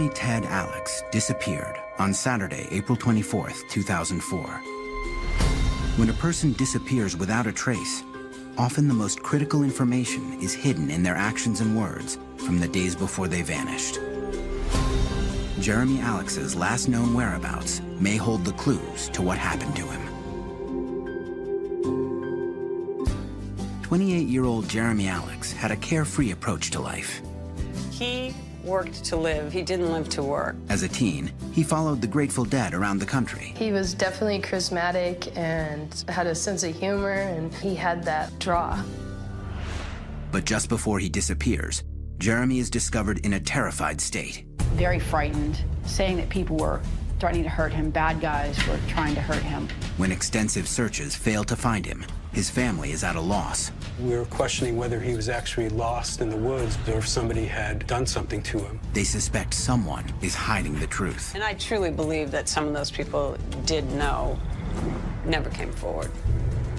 Ted Alex disappeared on Saturday, April 24th, 2004. When a person disappears without a trace, often the most critical information is hidden in their actions and words from the days before they vanished. Jeremy Alex's last known whereabouts may hold the clues to what happened to him. 28-year-old Jeremy Alex had a carefree approach to life. He worked to live. He didn't live to work. As a teen, he followed the Grateful Dead around the country. He was definitely charismatic and had a sense of humor, and he had that draw. But just before he disappears, Jeremy is discovered in a terrified state. Very frightened, saying that people were threatening to hurt him, bad guys were trying to hurt him. When extensive searches fail to find him, his family is at a loss. We were questioning whether he was actually lost in the woods or if somebody had done something to him. They suspect someone is hiding the truth. And I truly believe that some of those people did know, never came forward.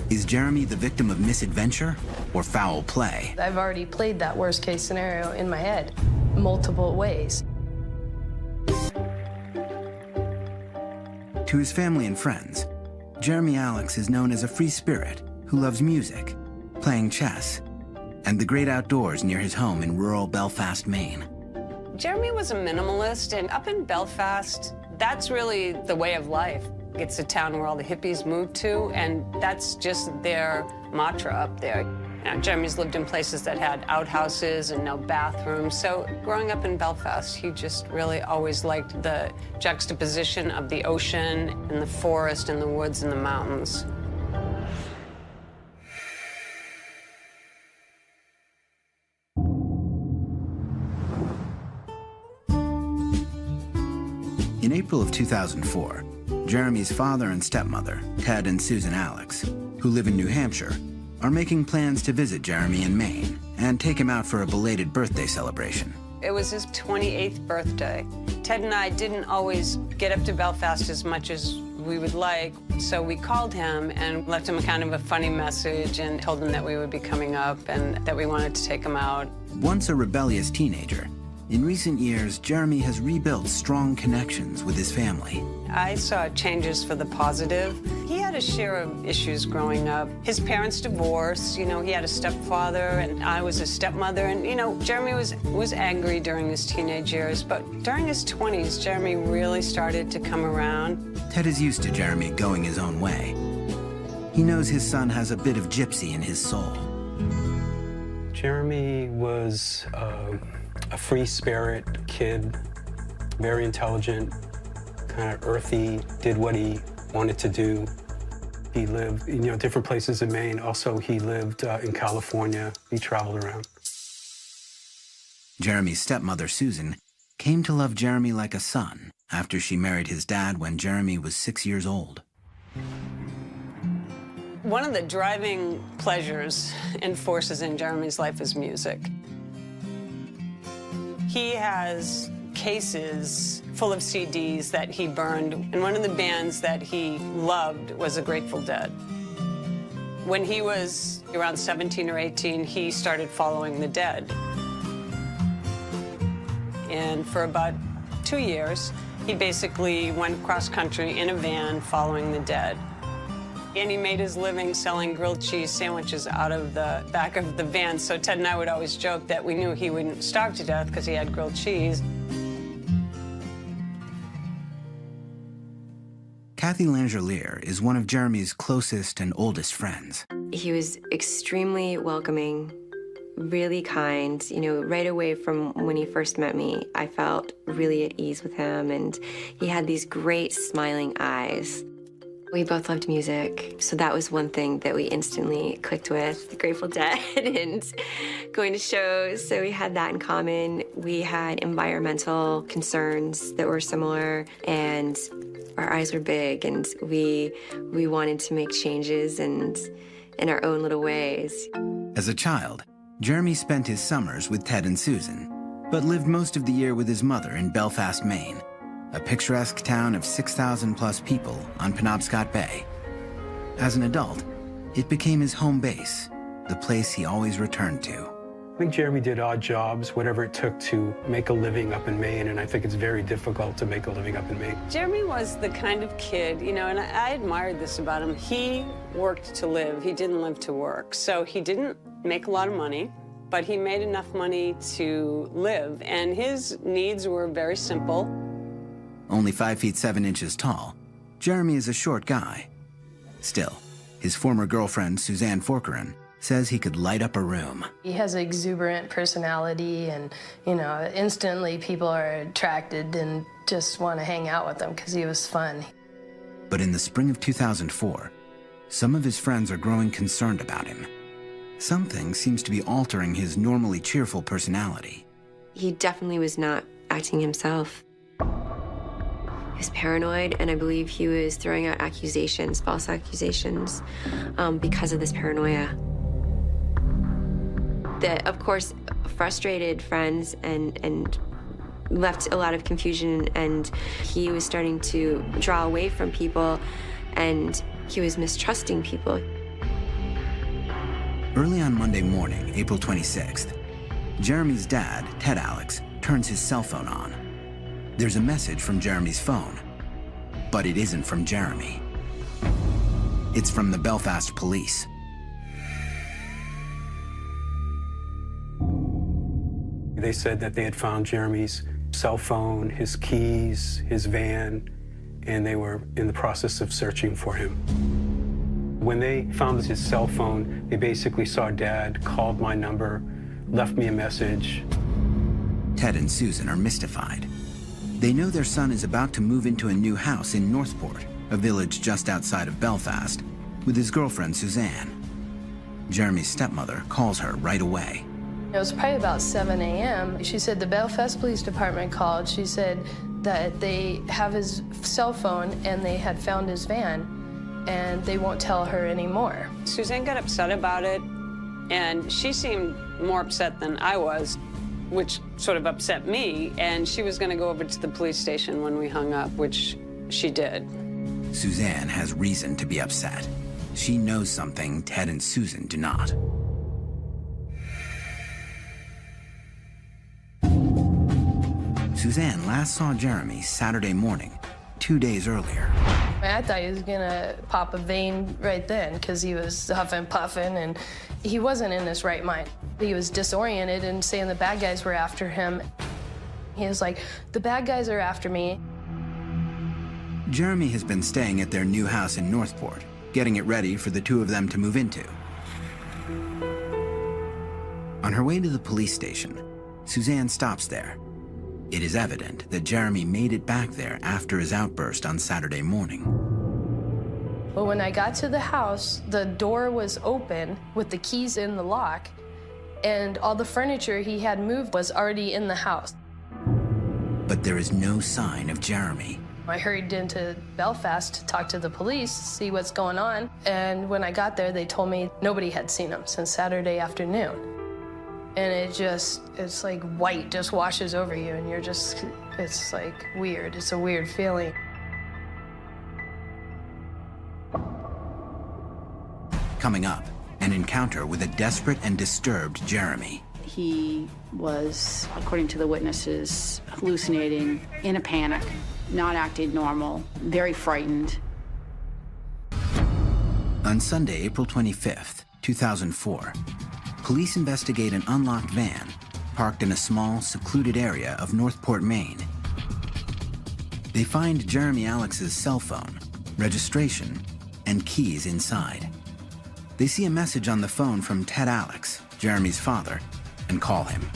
Is Jeremy the victim of misadventure or foul play? I've already played that worst-case scenario in my head multiple ways. To his family and friends, Jeremy Alex is known as a free spirit who loves music, playing chess, and the great outdoors near his home in rural Belfast, Maine. Jeremy was a minimalist, and up in Belfast, that's really the way of life. It's a town where all the hippies moved to, and that's just their mantra up there. Now, Jeremy's lived in places that had outhouses and no bathrooms, so growing up in Belfast, he just really always liked the juxtaposition of the ocean and the forest and the woods and the mountains. In April of 2004, Jeremy's father and stepmother, Ted and Susan Alex, who live in New Hampshire, are making plans to visit Jeremy in Maine and take him out for a belated birthday celebration. It was his 28th birthday. Ted and I didn't always get up to Belfast as much as we would like, so we called him and left him kind of a funny message and told him that we would be coming up and that we wanted to take him out. Once a rebellious teenager, in recent years, Jeremy has rebuilt strong connections with his family. I saw changes for the positive. He had a share of issues growing up. His parents divorced, you know, he had a stepfather and I was a stepmother. And, you know, Jeremy was angry during his teenage years, but during his 20s, Jeremy really started to come around. Ted is used to Jeremy going his own way. He knows his son has a bit of gypsy in his soul. Jeremy was a free spirit kid, very intelligent, kind of earthy, did what he wanted to do. He lived, you know, different places in Maine. Also, he lived in California. He traveled around. Jeremy's stepmother, Susan, came to love Jeremy like a son after she married his dad when Jeremy was 6 years old. One of the driving pleasures and forces in Jeremy's life is music. He has cases full of CDs that he burned, and one of the bands that he loved was the Grateful Dead. When he was around 17 or 18, he started following the Dead. And for about 2 years, he basically went cross-country in a van following the Dead. And he made his living selling grilled cheese sandwiches out of the back of the van. So Ted and I would always joke that we knew he wouldn't starve to death because he had grilled cheese. Kathy Langelier is one of Jeremy's closest and oldest friends. He was extremely welcoming, really kind. You know, right away from when he first met me, I felt really at ease with him, and he had these great smiling eyes. We both loved music, so that was one thing that we instantly clicked with, the Grateful Dead and going to shows, so we had that in common. We had environmental concerns that were similar, and our eyes were big, and we wanted to make changes and in our own little ways. As a child, Jeremy spent his summers with Ted and Susan, but lived most of the year with his mother in Belfast, Maine, a picturesque town of 6,000 plus people on Penobscot Bay. As an adult, it became his home base, the place he always returned to. I think Jeremy did odd jobs, whatever it took to make a living up in Maine, and I think it's very difficult to make a living up in Maine. Jeremy was the kind of kid, you know, and I admired this about him. He worked to live. He didn't live to work. So he didn't make a lot of money, but he made enough money to live, and his needs were very simple. Only 5 feet 7 inches tall, Jeremy is a short guy. Still, his former girlfriend, Suzanne Forkerin, says he could light up a room. He has an exuberant personality, and, you know, instantly people are attracted and just want to hang out with him because he was fun. But in the spring of 2004, some of his friends are growing concerned about him. Something seems to be altering his normally cheerful personality. He definitely was not acting himself. He was paranoid, and I believe he was throwing out accusations, false accusations, because of this paranoia. That, of course, frustrated friends and left a lot of confusion, and he was starting to draw away from people, and he was mistrusting people. Early on Monday morning, April 26th, Jeremy's dad, Ted Alex, turns his cell phone on. There's a message from Jeremy's phone, but it isn't from Jeremy. It's from the Belfast police. They said that they had found Jeremy's cell phone, his keys, his van, and they were in the process of searching for him. When they found his cell phone, they basically saw Dad, called my number, left me a message. Ted and Susan are mystified. They know their son is about to move into a new house in Northport, a village just outside of Belfast, with his girlfriend Suzanne. Jeremy's stepmother calls her right away. It was probably about 7 a.m. She said the Belfast Police Department called. She said that they have his cell phone and they had found his van, and they won't tell her anymore. Suzanne got upset about it, and she seemed more upset than I was, which sort of upset me, and she was going to go over to the police station when we hung up, which she did. Suzanne has reason to be upset. She knows something Ted and Susan do not. Suzanne last saw Jeremy Saturday morning, 2 days earlier. I thought he was gonna pop a vein right then because he was huffing, puffing, and he wasn't in his right mind. He was disoriented and saying the bad guys were after him. He was like, the bad guys are after me. Jeremy has been staying at their new house in Northport, getting it ready for the two of them to move into. On her way to the police station, Suzanne stops there. It is evident that Jeremy made it back there after his outburst on Saturday morning. But when I got to the house, the door was open with the keys in the lock, and all the furniture he had moved was already in the house. But there is no sign of Jeremy. I hurried into Belfast to talk to the police, see what's going on, and when I got there, they told me nobody had seen him since Saturday afternoon. And it's like white just washes over you, and it's like weird. It's a weird feeling. Coming up, an encounter with a desperate and disturbed Jeremy. He was, according to the witnesses, hallucinating, in a panic, not acting normal, very frightened. On Sunday, April 25th, 2004, police investigate an unlocked van parked in a small, secluded area of Northport, Maine. They find Jeremy Alex's cell phone, registration, and keys inside. They see a message on the phone from Ted Alex, Jeremy's father, and call him.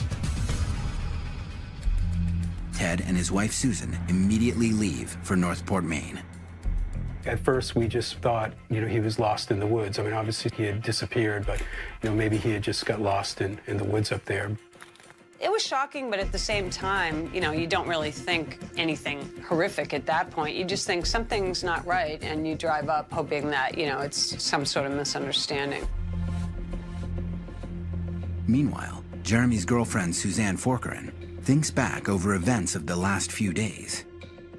Ted and his wife Susan immediately leave for Northport, Maine. At first, we just thought, he was lost in the woods. I mean, obviously he had disappeared, but, maybe he had just got lost in the woods up there. It was shocking, but at the same time, you don't really think anything horrific at that point. You just think something's not right, and you drive up hoping that, it's some sort of misunderstanding. Meanwhile, Jeremy's girlfriend, Suzanne Forkerin, thinks back over events of the last few days.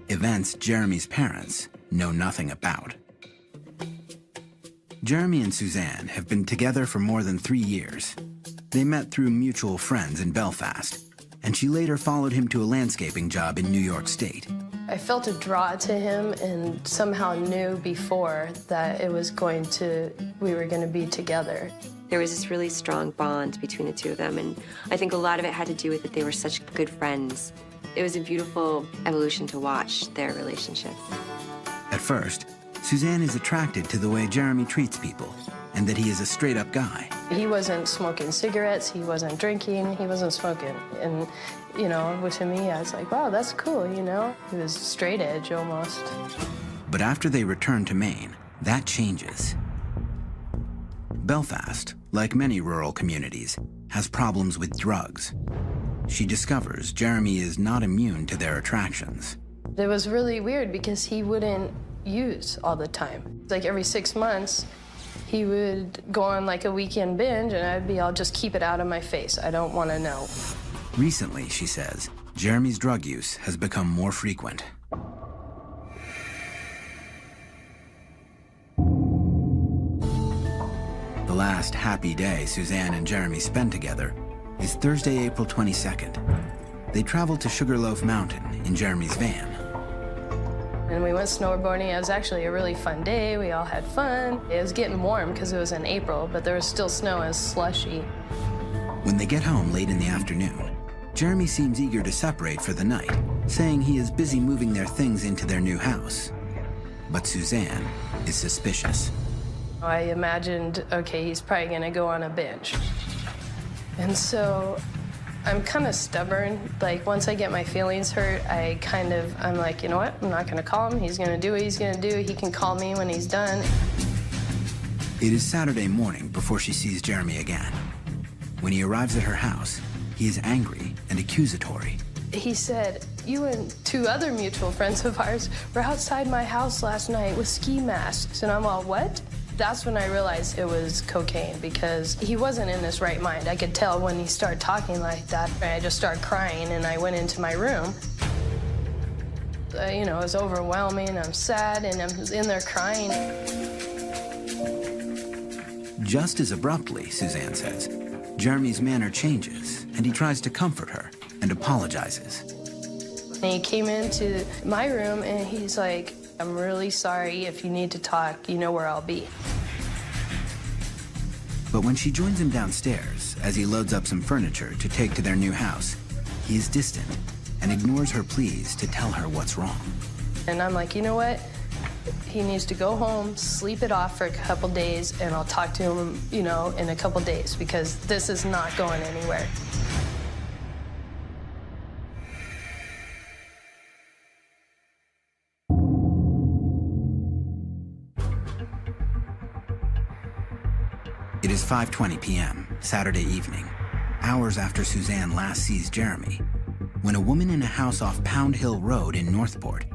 Events Jeremy's parents know nothing about. Jeremy and Suzanne have been together for more than 3 years. They met through mutual friends in Belfast, and she later followed him to a landscaping job in New York State. I felt a draw to him and somehow knew before that we were going to be together. There was this really strong bond between the two of them, and I think a lot of it had to do with that they were such good friends. It was a beautiful evolution to watch their relationship. At first, Suzanne is attracted to the way Jeremy treats people and that he is a straight-up guy. He wasn't smoking cigarettes, he wasn't drinking, he wasn't smoking. And, you know, to me, I was like, wow, that's cool, you know? He was straight edge almost. But after they return to Maine, that changes. Belfast, like many rural communities, has problems with drugs. She discovers Jeremy is not immune to their attractions. It was really weird because he wouldn't use all the time. Like every 6 months, he would go on like a weekend binge and I'll just keep it out of my face. I don't want to know. Recently, she says, Jeremy's drug use has become more frequent. The last happy day Suzanne and Jeremy spend together is Thursday, April 22nd. They travel to Sugarloaf Mountain in Jeremy's van. And we went snowboarding. It was actually a really fun day. We all had fun. It was getting warm because it was in April, but there was still snow and slushy. When they get home late in the afternoon, Jeremy seems eager to separate for the night, saying he is busy moving their things into their new house. But Suzanne is suspicious. I imagined, okay, he's probably gonna go on a binge. And so I'm kind of stubborn. Like, once I get my feelings hurt, I'm like, you know what? I'm not gonna call him. He's gonna do what he's gonna do. He can call me when he's done. It is Saturday morning before she sees Jeremy again. When he arrives at her house, he is angry and accusatory. He said, you and 2 other mutual friends of ours were outside my house last night with ski masks. And I'm all, what? That's when I realized it was cocaine because he wasn't in his right mind. I could tell when he started talking like that. I just started crying and I went into my room. You know, it was overwhelming. I'm sad and I'm in there crying. Just as abruptly, Suzanne says, Jeremy's manner changes and he tries to comfort her and apologizes. And he came into my room and he's like, I'm really sorry. If you need to talk, you know where I'll be. But when she joins him downstairs as he loads up some furniture to take to their new house, he is distant and ignores her pleas to tell her what's wrong. And I'm like, you know what? He needs to go home, sleep it off for a couple days, and I'll talk to him, you know, in a couple days because this is not going anywhere. It is 5:20 p.m., Saturday evening, hours after Suzanne last sees Jeremy, when a woman in a house off Pound Hill Road in Northport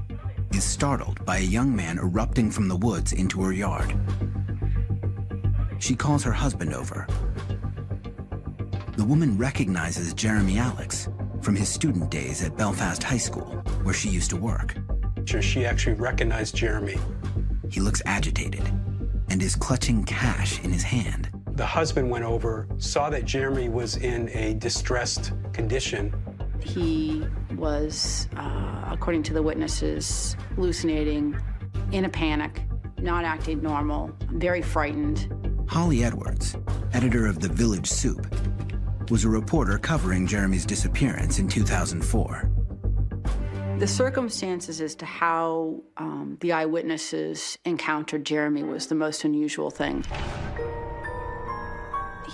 is startled by a young man erupting from the woods into her yard. She calls her husband over. The woman recognizes Jeremy Alex from his student days at Belfast High School, where she used to work. She actually recognized Jeremy. He looks agitated and is clutching cash in his hand. The husband went over, saw that Jeremy was in a distressed condition. He was, according to the witnesses, hallucinating, in a panic, not acting normal, very frightened. Holly Edwards, editor of The Village Soup, was a reporter covering Jeremy's disappearance in 2004. The circumstances as to how the eyewitnesses encountered Jeremy was the most unusual thing.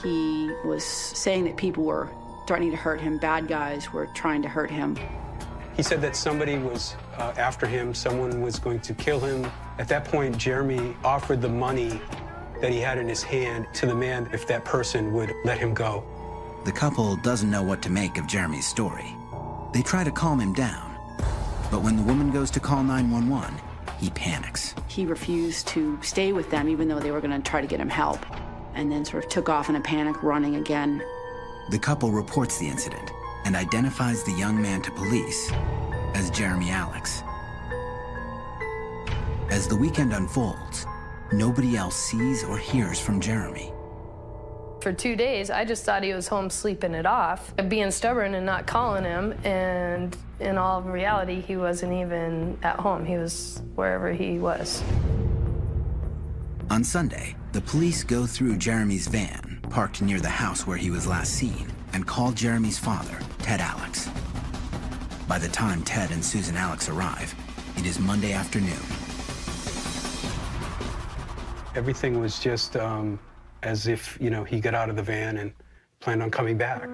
He was saying that people were threatening to hurt him, bad guys were trying to hurt him. He said that somebody was after him, someone was going to kill him. At that point, Jeremy offered the money that he had in his hand to the man if that person would let him go. The couple doesn't know what to make of Jeremy's story. They try to calm him down, but when the woman goes to call 911, he panics. He refused to stay with them even though they were going to try to get him help, and then sort of took off in a panic, running again. The couple reports the incident and identifies the young man to police as Jeremy Alex. As the weekend unfolds, nobody else sees or hears from Jeremy. For 2 days, I just thought he was home sleeping it off, being stubborn and not calling him, and in all reality, he wasn't even at home. He was wherever he was. On Sunday, the police go through Jeremy's van, parked near the house where he was last seen, and call Jeremy's father, Ted Alex. By the time Ted and Susan Alex arrive, it is Monday afternoon. Everything was just as if, he got out of the van and planned on coming back.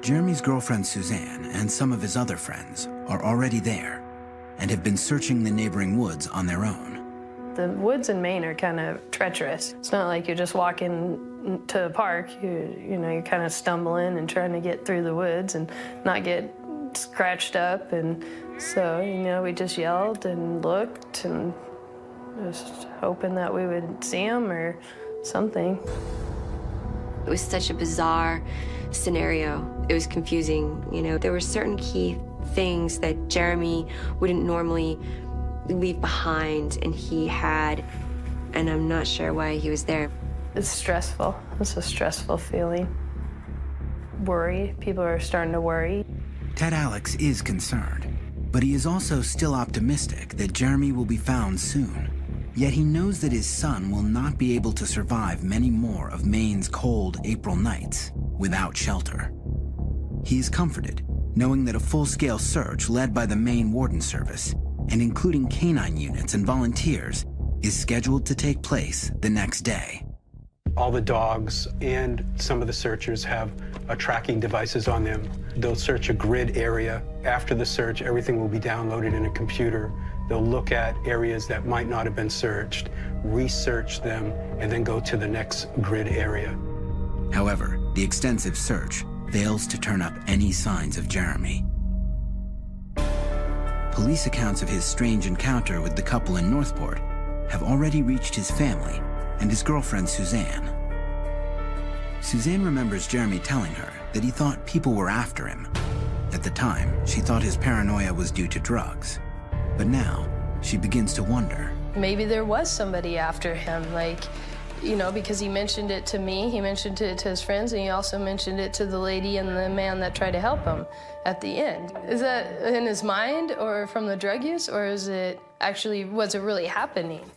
Jeremy's girlfriend Suzanne and some of his other friends are already there and have been searching the neighboring woods on their own. The woods in Maine are kind of treacherous. It's not like you're just walking to a park. You're kind of stumbling and trying to get through the woods and not get scratched up. And so, we just yelled and looked and just hoping that we would see him or something. It was such a bizarre scenario. It was confusing. There were certain key things that Jeremy wouldn't normally leave behind, and he had, and I'm not sure why he was there. It's stressful. It's a stressful feeling. Worry. People are starting to worry. Ted Alex is concerned, but he is also still optimistic that Jeremy will be found soon. Yet he knows that his son will not be able to survive many more of Maine's cold April nights without shelter. He is comforted, knowing that a full-scale search led by the Maine Warden Service, and including canine units and volunteers, is scheduled to take place the next day. All the dogs and some of the searchers have tracking devices on them. They'll search a grid area. After the search, everything will be downloaded in a computer. They'll look at areas that might not have been searched, research them, and then go to the next grid area. However, the extensive search fails to turn up any signs of Jeremy. Police accounts of his strange encounter with the couple in Northport have already reached his family and his girlfriend, Suzanne. Suzanne remembers Jeremy telling her that he thought people were after him. At the time, she thought his paranoia was due to drugs. But now, she begins to wonder. Maybe there was somebody after him, because he mentioned it to me, he mentioned it to his friends, and he also mentioned it to the lady and the man that tried to help him at the end. Is that in his mind or from the drug use, or was it really happening?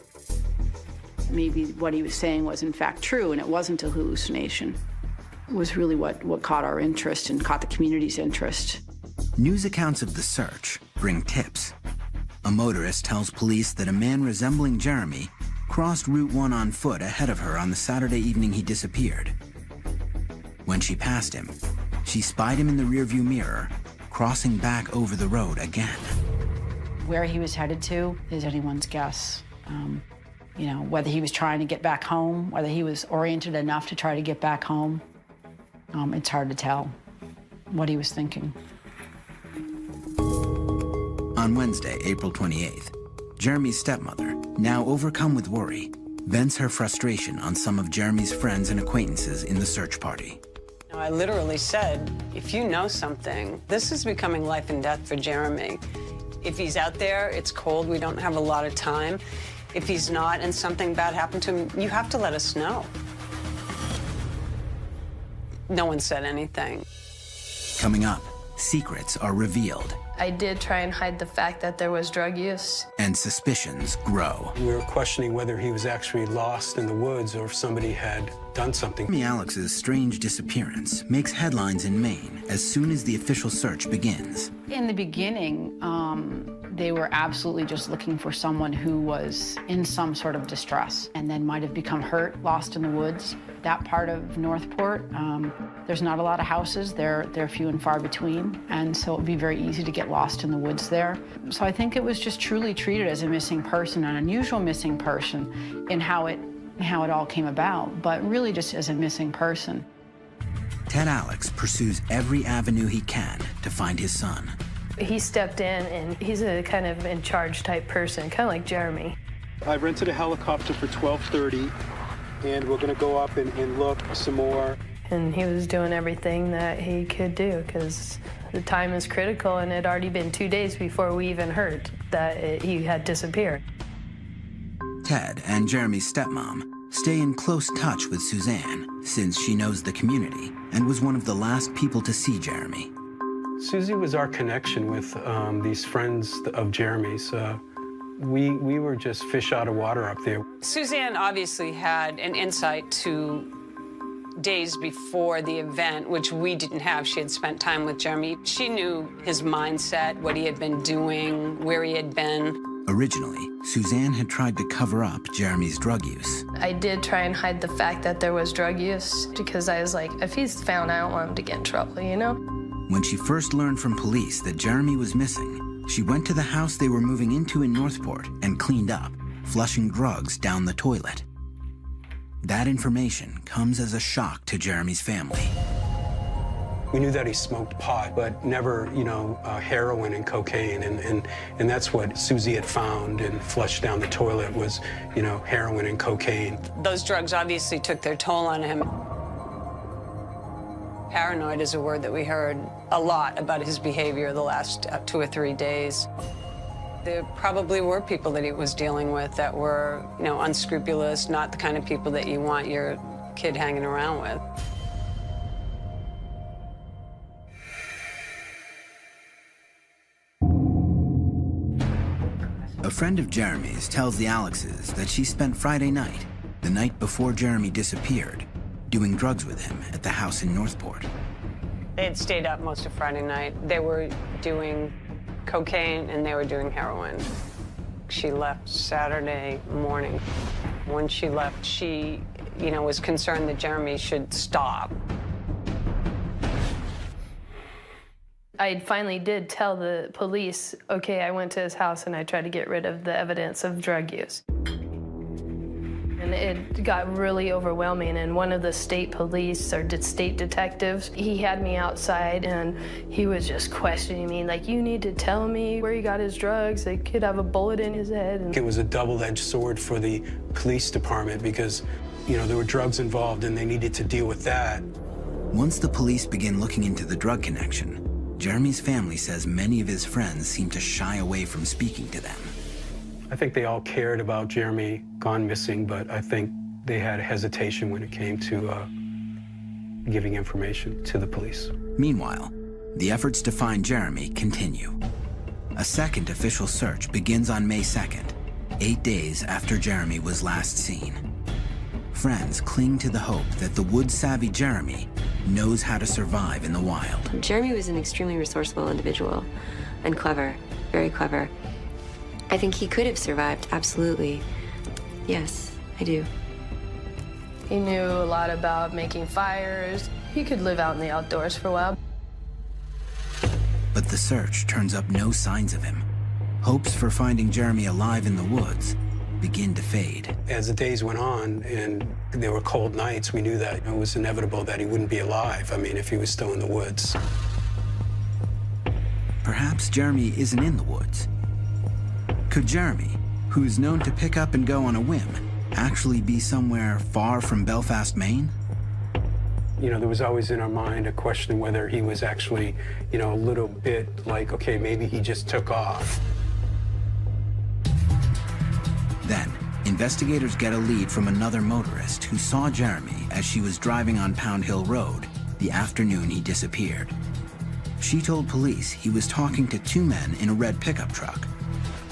Maybe what he was saying was in fact true and it wasn't a hallucination. It was really what caught our interest and caught the community's interest. News accounts of the search bring tips. A motorist tells police that a man resembling Jeremy crossed Route 1 on foot ahead of her on the Saturday evening he disappeared. When she passed him, she spied him in the rearview mirror, crossing back over the road again. Where he was headed to is anyone's guess. Whether he was trying to get back home, whether he was oriented enough to try to get back home, it's hard to tell what he was thinking. On Wednesday, April 28th, Jeremy's stepmother, now overcome with worry, vents her frustration on some of Jeremy's friends and acquaintances in the search party. I literally said, if you know something, this is becoming life and death for Jeremy. If he's out there, it's cold, we don't have a lot of time. If he's not and something bad happened to him, you have to let us know. No one said anything. Coming up, secrets are revealed. I did try and hide the fact that there was drug use. And suspicions grow. We were questioning whether he was actually lost in the woods or if somebody had done something. Jeremy Alex's strange disappearance makes headlines in Maine as soon as the official search begins. In the beginning, they were absolutely just looking for someone who was in some sort of distress and then might have become hurt, lost in the woods. That part of Northport, there's not a lot of houses. They're few and far between, and so it would be very easy to get lost in the woods there. So I think it was just truly treated as a missing person, an unusual missing person in how it all came about, but really just as a missing person. Ted Alex pursues every avenue he can to find his son. He stepped in, and he's a kind of in-charge type person, kind of like Jeremy. I rented a helicopter for 12:30, and we're going to go up and look some more. And he was doing everything that he could do, because the time is critical, and it had already been 2 days before we even heard that he had disappeared. Ted and Jeremy's stepmom stay in close touch with Suzanne since she knows the community and was one of the last people to see Jeremy. Susie was our connection with these friends of Jeremy's. We were just fish out of water up there. Suzanne obviously had an insight to days before the event, which we didn't have. She had spent time with Jeremy. She knew his mindset, what he had been doing, where he had been. Originally, Suzanne had tried to cover up Jeremy's drug use. I did try and hide the fact that there was drug use because I was like, if he's found, I don't want him to get in trouble, you know? When she first learned from police that Jeremy was missing, she went to the house they were moving into in Northport and cleaned up, flushing drugs down the toilet. That information comes as a shock to Jeremy's family. We knew that he smoked pot, but never, heroin and cocaine. And that's what Susie had found and flushed down the toilet was, heroin and cocaine. Those drugs obviously took their toll on him. Paranoid is a word that we heard a lot about his behavior the last 2 or 3 days. There probably were people that he was dealing with that were, unscrupulous, not the kind of people that you want your kid hanging around with. A friend of Jeremy's tells the Alexes that she spent Friday night, the night before Jeremy disappeared, doing drugs with him at the house in Northport. They had stayed up most of Friday night. They were doing cocaine and they were doing heroin. She left Saturday morning. When she left, she, was concerned that Jeremy should stop. I finally did tell the police, okay, I went to his house and I tried to get rid of the evidence of drug use. And it got really overwhelming, and one of the state police or state detectives, he had me outside and he was just questioning me, like, you need to tell me where he got his drugs. They could have a bullet in his head. And it was a double-edged sword for the police department because, there were drugs involved and they needed to deal with that. Once the police begin looking into the drug connection, Jeremy's family says many of his friends seem to shy away from speaking to them. I think they all cared about Jeremy gone missing, but I think they had hesitation when it came to giving information to the police. Meanwhile, the efforts to find Jeremy continue. A second official search begins on May 2nd, 8 days after Jeremy was last seen. Friends cling to the hope that the wood-savvy Jeremy knows how to survive in the wild. Jeremy was an extremely resourceful individual and clever, very clever. I think he could have survived, absolutely. Yes, I do. he knew a lot about making fires. He could live out in the outdoors for a while. But the search turns up no signs of him. Hopes for finding Jeremy alive in the woods begin to fade. As the days went on and there were cold nights, we knew that it was inevitable that he wouldn't be alive. I mean, if he was still in the woods. Perhaps Jeremy isn't in the woods. Could Jeremy, who's known to pick up and go on a whim, actually be somewhere far from Belfast, Maine? You know, there was always in our mind a question whether he was actually, you know, a little bit like, okay, maybe he just took off. Then, investigators get a lead from another motorist who saw Jeremy as she was driving on Pound Hill Road the afternoon he disappeared. She told police he was talking to two men in a red pickup truck.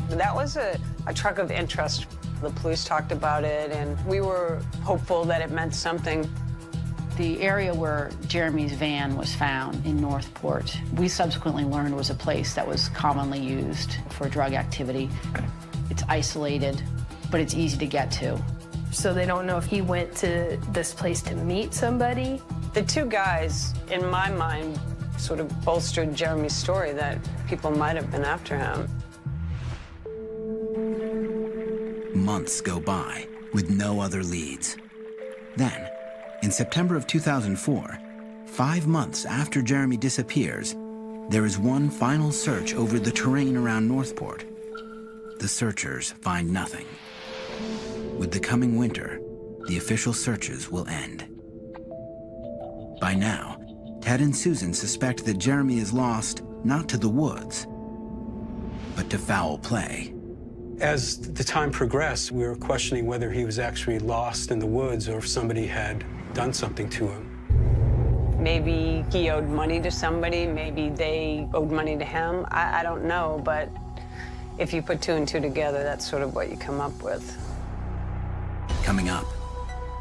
That was a truck of interest. The police talked about it, and we were hopeful that it meant something. The area where Jeremy's van was found in Northport, we subsequently learned was a place that was commonly used for drug activity. It's isolated, but it's easy to get to. So they don't know if he went to this place to meet somebody. The two guys, in my mind, sort of bolstered Jeremy's story that people might have been after him. Months go by with no other leads. Then, in September of 2004, 5 months after Jeremy disappears, there is one final search over the terrain around Northport. The searchers find nothing. With the coming winter, the official searches will end. By now, Ted and Susan suspect that Jeremy is lost not to the woods, but to foul play. As the time progressed, we were questioning whether he was actually lost in the woods or if somebody had done something to him. Maybe he owed money to somebody, maybe they owed money to him. I don't know, but if you put two and two together, that's sort of what you come up with. Coming up,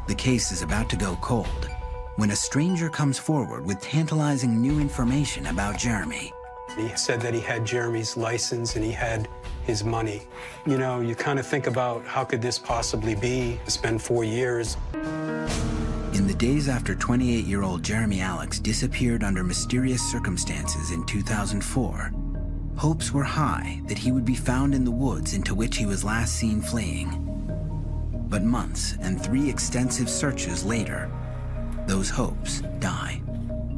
the case is about to go cold when a stranger comes forward with tantalizing new information about Jeremy. He said that he had Jeremy's license and he had his money. You know, you kind of think about how could this possibly be? It's been 4 years. In the days after 28-year-old Jeremy Alex disappeared under mysterious circumstances in 2004, hopes were high that he would be found in the woods into which he was last seen fleeing. But months and 3 extensive searches later, those hopes die.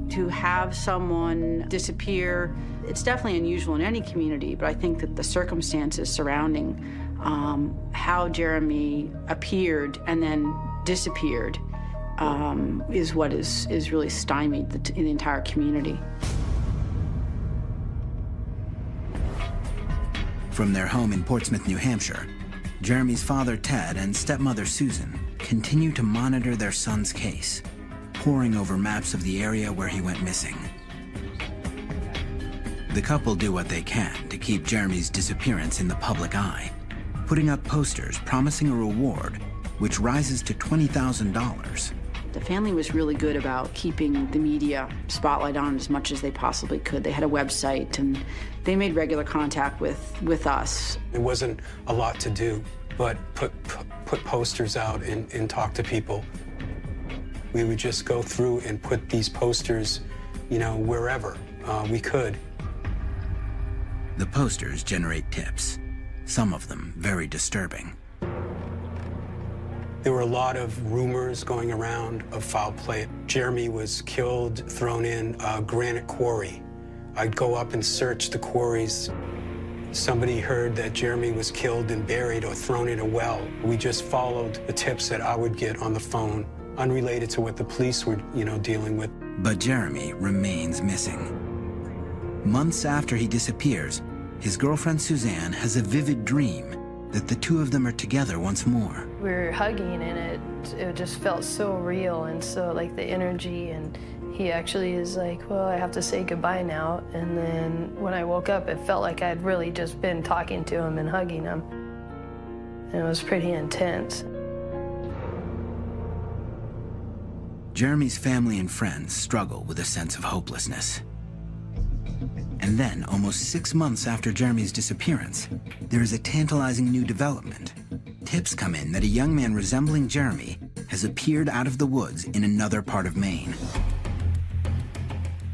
To have someone disappear, it's definitely unusual in any community, but I think that the circumstances surrounding how Jeremy appeared and then disappeared is what is really stymied the entire community. From their home in Portsmouth, New Hampshire, Jeremy's father, Ted, and stepmother, Susan, continue to monitor their son's case, poring over maps of the area where he went missing. The couple do what they can to keep Jeremy's disappearance in the public eye, putting up posters promising a reward which rises to $20,000. The family was really good about keeping the media spotlight on as much as they possibly could. They had a website and they made regular contact with us. It wasn't a lot to do, but put posters out and talk to people. We would just go through and put these posters, you know, wherever we could. The posters generate tips, some of them very disturbing. There were a lot of rumors going around of foul play. Jeremy was killed, thrown in a granite quarry. I'd go up and search the quarries. Somebody heard that Jeremy was killed and buried or thrown in a well. We just followed the tips that I would get on the phone, unrelated to what the police were, you know, dealing with. But Jeremy remains missing. Months after he disappears, his girlfriend Suzanne has a vivid dream that the two of them are together once more. We were hugging and it just felt so real and so like the energy, and he actually is like, well, I have to say goodbye now. And then when I woke up, it felt like I'd really just been talking to him and hugging him. And it was pretty intense. Jeremy's family and friends struggle with a sense of hopelessness. And then, almost 6 months after Jeremy's disappearance, there is a tantalizing new development. Tips come in that a young man resembling Jeremy has appeared out of the woods in another part of Maine.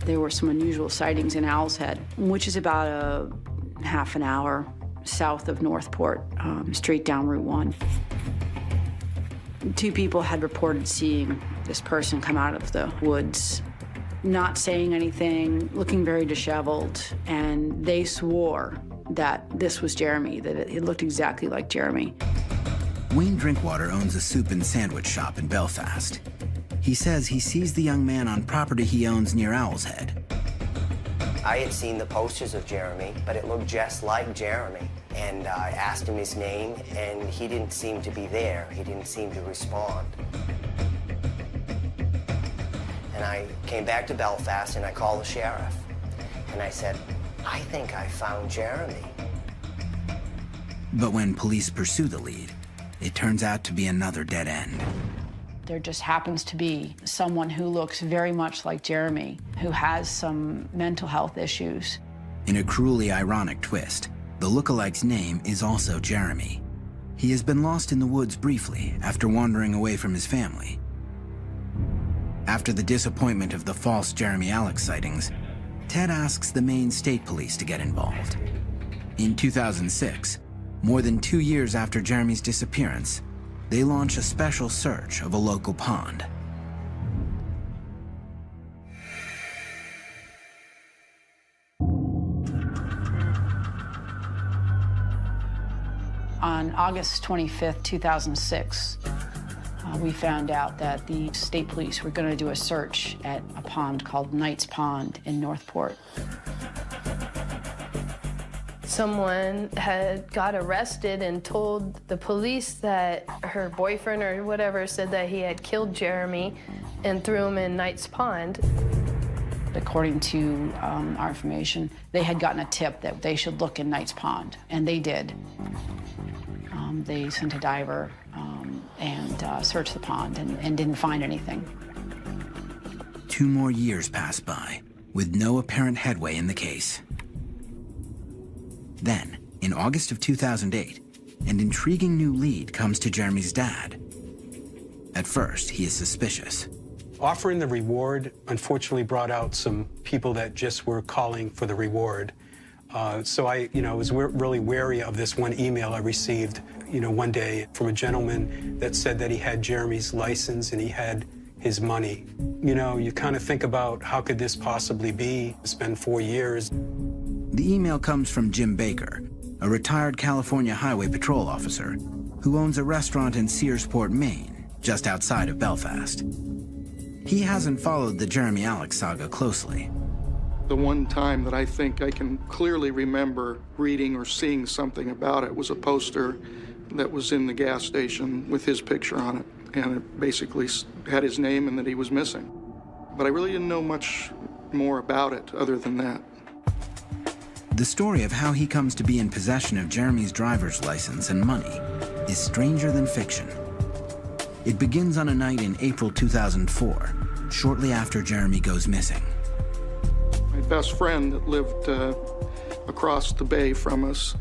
There were some unusual sightings in Owl's Head, which is about a half an hour south of Northport, straight down Route 1. 2 people had reported seeing this person come out of the woods, not saying anything, looking very disheveled, and they swore that this was Jeremy, that it looked exactly like Jeremy. Wayne Drinkwater owns a soup and sandwich shop in Belfast. He says he sees the young man on property he owns near Owl's Head. I had seen the posters of Jeremy, but it looked just like Jeremy. And I asked him his name, and he didn't seem to be there. He didn't seem to respond. And I came back to Belfast, and I called the sheriff. And I said, I think I found Jeremy. But when police pursue the lead, it turns out to be another dead end. There just happens to be someone who looks very much like Jeremy, who has some mental health issues. In a cruelly ironic twist, the lookalike's name is also Jeremy. He has been lost in the woods briefly after wandering away from his family. After the disappointment of the false Jeremy Alex sightings, Ted asks the Maine State Police to get involved. In 2006, more than 2 years after Jeremy's disappearance, they launch a special search of a local pond. On August 25th, 2006, we found out that the state police were going to do a search at a pond called Knight's Pond in Northport. someone had got arrested and told the police that her boyfriend or whatever said that he had killed Jeremy and threw him in Knight's Pond. According to our information, they had gotten a tip that they should look in Knight's Pond, and they did. They sent a diver and searched the pond and didn't find anything. 2 more years pass by, with no apparent headway in the case. Then, in August of 2008, an intriguing new lead comes to Jeremy's dad. At first, he is suspicious. Offering the reward, unfortunately, brought out some people that just were calling for the reward. So I, was really wary of this one email I received, one day from a gentleman that said that he had Jeremy's license and he had his money. You kind of think about how could this possibly be? It's been 4 years. The email comes from Jim Baker, a retired California Highway Patrol officer who owns a restaurant in Searsport, Maine, just outside of Belfast. He hasn't followed the Jeremy Alex saga closely. The one time that I think I can clearly remember reading or seeing something about it was a poster that was in the gas station with his picture on it, and it basically had his name and that he was missing. But I really didn't know much more about it other than that. The story of how he comes to be in possession of Jeremy's driver's license and money is stranger than fiction. It begins on a night in April 2004, shortly after Jeremy goes missing. My best friend that lived across the bay from us,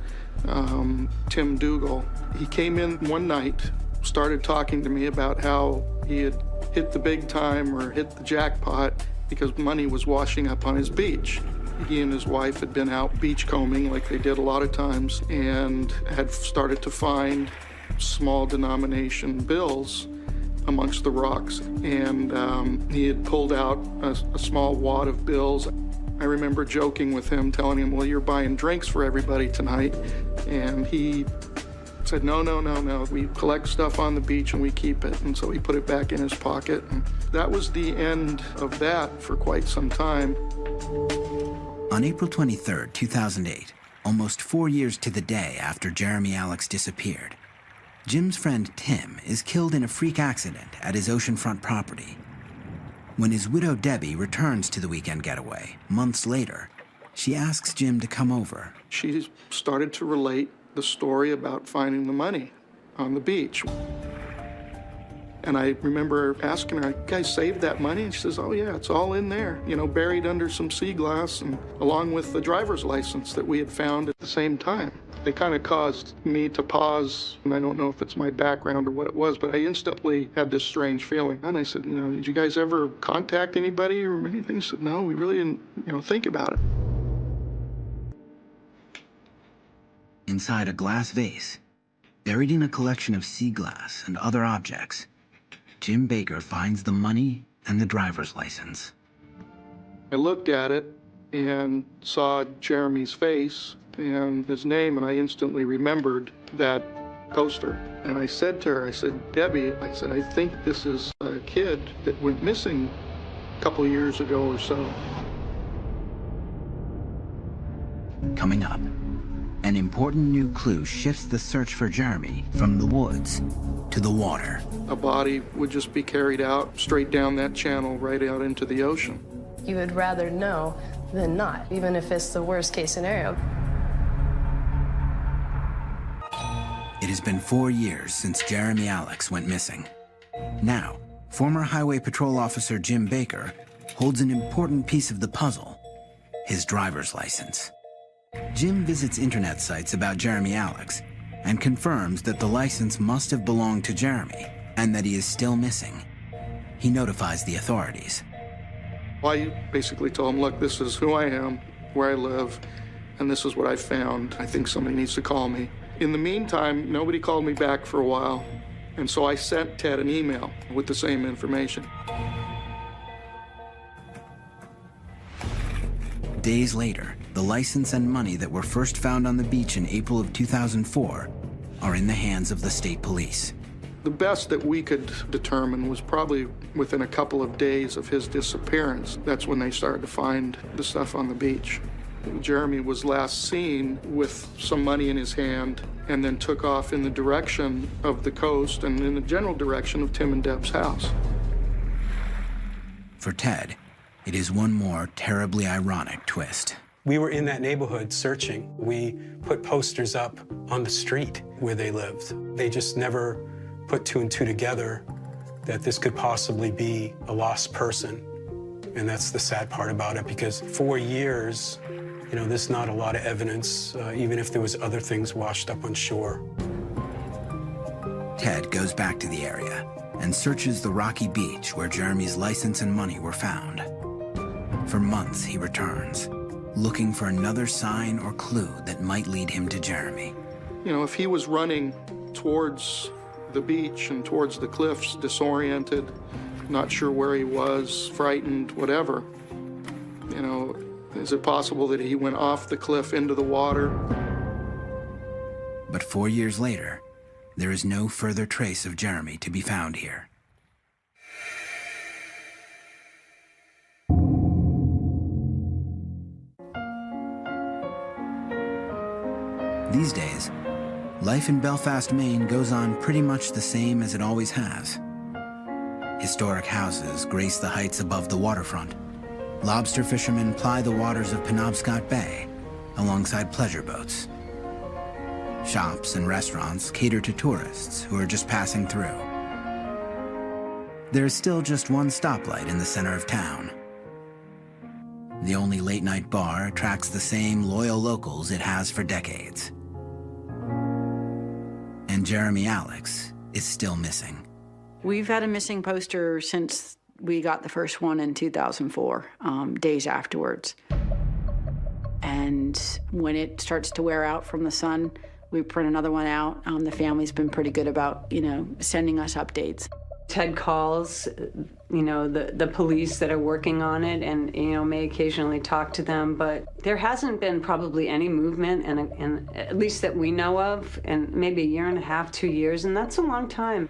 Tim Dougal, he came in one night, started talking to me about how he had hit the big time or hit the jackpot because money was washing up on his beach. He and his wife had been out beachcombing like they did a lot of times and had started to find small denomination bills amongst the rocks. And he had pulled out a small wad of bills. I remember joking with him, telling him, well, you're buying drinks for everybody tonight. And he said, no, we collect stuff on the beach and we keep it. And so he put it back in his pocket. And that was the end of that for quite some time. On April 23, 2008, almost 4 years to the day after Jeremy Alex disappeared, Jim's friend Tim is killed in a freak accident at his oceanfront property. When his widow Debbie returns to the weekend getaway, months later, she asks Jim to come over. She started to relate the story about finding the money on the beach. And I remember asking her, you guys saved that money? And she says, oh yeah, it's all in there, buried under some sea glass and along with the driver's license that we had found at the same time. They kind of caused me to pause, and I don't know if it's my background or what it was, but I instantly had this strange feeling. And I said, did you guys ever contact anybody or anything? She said, no, we really didn't, think about it. Inside a glass vase, buried in a collection of sea glass and other objects, Jim Baker finds the money and the driver's license. I looked at it and saw Jeremy's face and his name, and I instantly remembered that poster. And I said to her, I said, Debbie, I think this is a kid that went missing a couple years ago or so. Coming up, an important new clue shifts the search for Jeremy from the woods to the water. A body would just be carried out straight down that channel right out into the ocean. You would rather know than not, even if it's the worst case scenario. It has been 4 years since Jeremy Alex went missing. Now, former Highway Patrol officer Jim Baker holds an important piece of the puzzle, his driver's license. Jim visits internet sites about Jeremy Alex and confirms that the license must have belonged to Jeremy and that he is still missing. He notifies the authorities. I basically told him, look, this is who I am, where I live, and this is what I found. I think somebody needs to call me. In the meantime, nobody called me back for a while, and so I sent Ted an email with the same information. Days later, the license and money that were first found on the beach in April of 2004 are in the hands of the state police. The best that we could determine was probably within a couple of days of his disappearance. That's when they started to find the stuff on the beach. Jeremy was last seen with some money in his hand and then took off in the direction of the coast and in the general direction of Tim and Deb's house. For Ted, it is one more terribly ironic twist. We were in that neighborhood searching. We put posters up on the street where they lived. They just never put two and two together that this could possibly be a lost person. And that's the sad part about it, because 4 years, you know, there's not a lot of evidence, even if there was other things washed up on shore. Ted goes back to the area and searches the rocky beach where Jeremy's license and money were found. For months, he returns, looking for another sign or clue that might lead him to Jeremy. You know, if he was running towards the beach and towards the cliffs, disoriented, not sure where he was, frightened, whatever, you know, is it possible that he went off the cliff into the water? But 4 years later, there is no further trace of Jeremy to be found here. These days, life in Belfast, Maine goes on pretty much the same as it always has. Historic houses grace the heights above the waterfront. Lobster fishermen ply the waters of Penobscot Bay alongside pleasure boats. Shops and restaurants cater to tourists who are just passing through. There is still just one stoplight in the center of town. The only late-night bar attracts the same loyal locals it has for decades. And Jeremy Alex is still missing. We've had a missing poster since we got the first one in 2004, days afterwards. And when it starts to wear out from the sun, we print another one out. The family's been pretty good about, you know, sending us updates. Ted calls, you know, the police that are working on it and, you know, may occasionally talk to them, but there hasn't been probably any movement, and at least that we know of, in maybe a year and a half, 2 years, and that's a long time.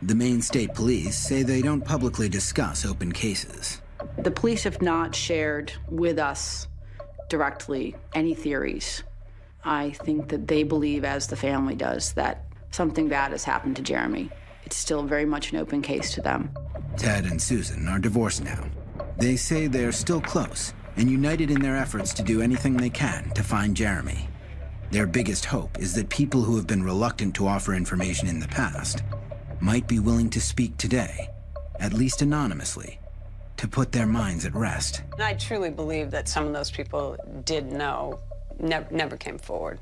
The Maine State Police say they don't publicly discuss open cases. The police have not shared with us directly any theories. I think that they believe, as the family does, that something bad has happened to Jeremy. It's still very much an open case to them. Ted and Susan are divorced now. They say they're still close and united in their efforts to do anything they can to find Jeremy. Their biggest hope is that people who have been reluctant to offer information in the past might be willing to speak today, at least anonymously, to put their minds at rest. And I truly believe that some of those people did know, never came forward.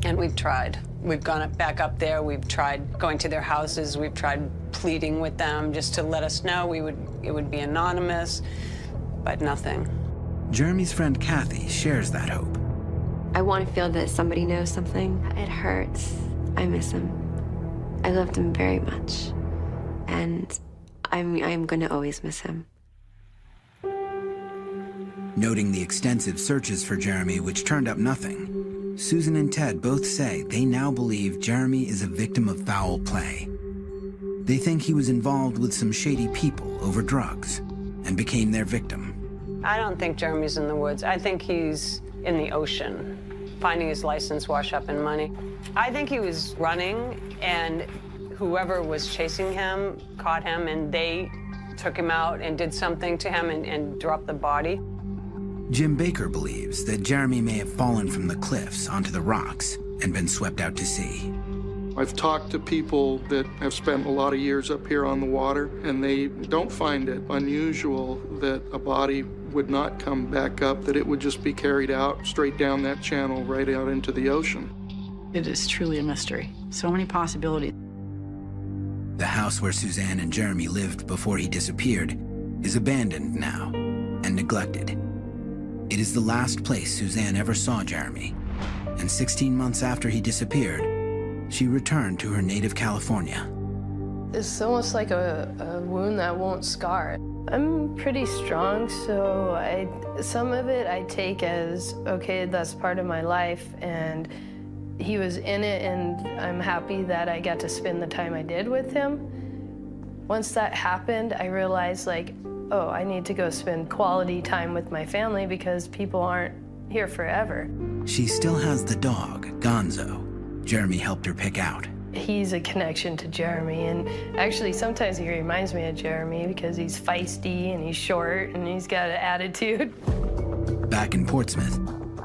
And we've tried. We've gone back up there. We've tried going to their houses. We've tried pleading with them just to let us know it would be anonymous, but nothing. Jeremy's friend Kathy shares that hope. I want to feel that somebody knows something. It hurts. I miss him. I loved him very much. And I'm going to always miss him. Noting the extensive searches for Jeremy, which turned up nothing, Susan and Ted both say they now believe Jeremy is a victim of foul play. They think he was involved with some shady people over drugs and became their victim. I don't think Jeremy's in the woods. I think he's in the ocean, finding his license wash up in money. I think he was running, and whoever was chasing him caught him, and they took him out and did something to him and dropped the body. Jim Baker believes that Jeremy may have fallen from the cliffs onto the rocks and been swept out to sea. I've talked to people that have spent a lot of years up here on the water, and they don't find it unusual that a body would not come back up, that it would just be carried out straight down that channel right out into the ocean. It is truly a mystery. So many possibilities. The house where Suzanne and Jeremy lived before he disappeared is abandoned now and neglected. It is the last place Suzanne ever saw Jeremy, and 16 months after he disappeared, she returned to her native California. It's almost like a wound that won't scar. I'm pretty strong, so some of it I take as, okay, that's part of my life, and he was in it, and I'm happy that I got to spend the time I did with him. Once that happened, I realized, like, oh, I need to go spend quality time with my family because people aren't here forever. She still has the dog, Gonzo, Jeremy helped her pick out. He's a connection to Jeremy, and actually sometimes he reminds me of Jeremy because he's feisty and he's short and he's got an attitude. Back in Portsmouth,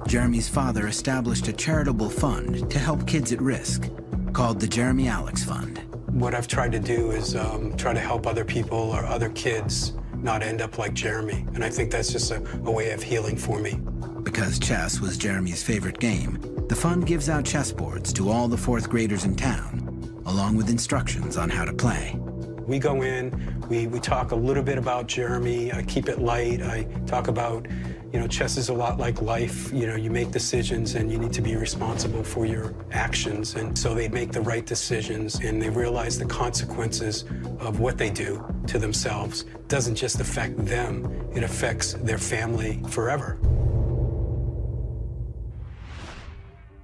Jeremy's father established a charitable fund to help kids at risk, called the Jeremy Alex Fund. What I've tried to do is try to help other people or other kids not end up like Jeremy. And I think that's just a way of healing for me. Because chess was Jeremy's favorite game, the fund gives out chessboards to all the fourth graders in town, along with instructions on how to play. We go in, we talk a little bit about Jeremy. I keep it light. I talk about, chess is a lot like life. You make decisions and you need to be responsible for your actions. And so they make the right decisions and they realize the consequences of what they do to themselves doesn't just affect them, it affects their family forever.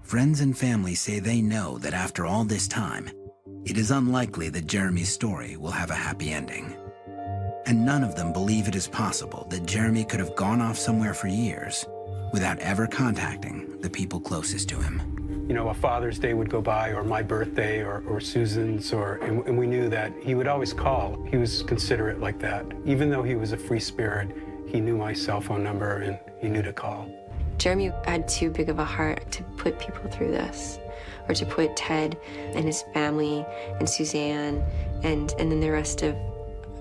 Friends and family say they know that after all this time, it is unlikely that Jeremy's story will have a happy ending. And none of them believe it is possible that Jeremy could have gone off somewhere for years without ever contacting the people closest to him. A Father's Day would go by, or my birthday, or Susan's, and we knew that he would always call. He was considerate like that. Even though he was a free spirit, he knew my cell phone number and he knew to call. Jeremy had too big of a heart to put people through this, or to put Ted and his family and Suzanne and then the rest of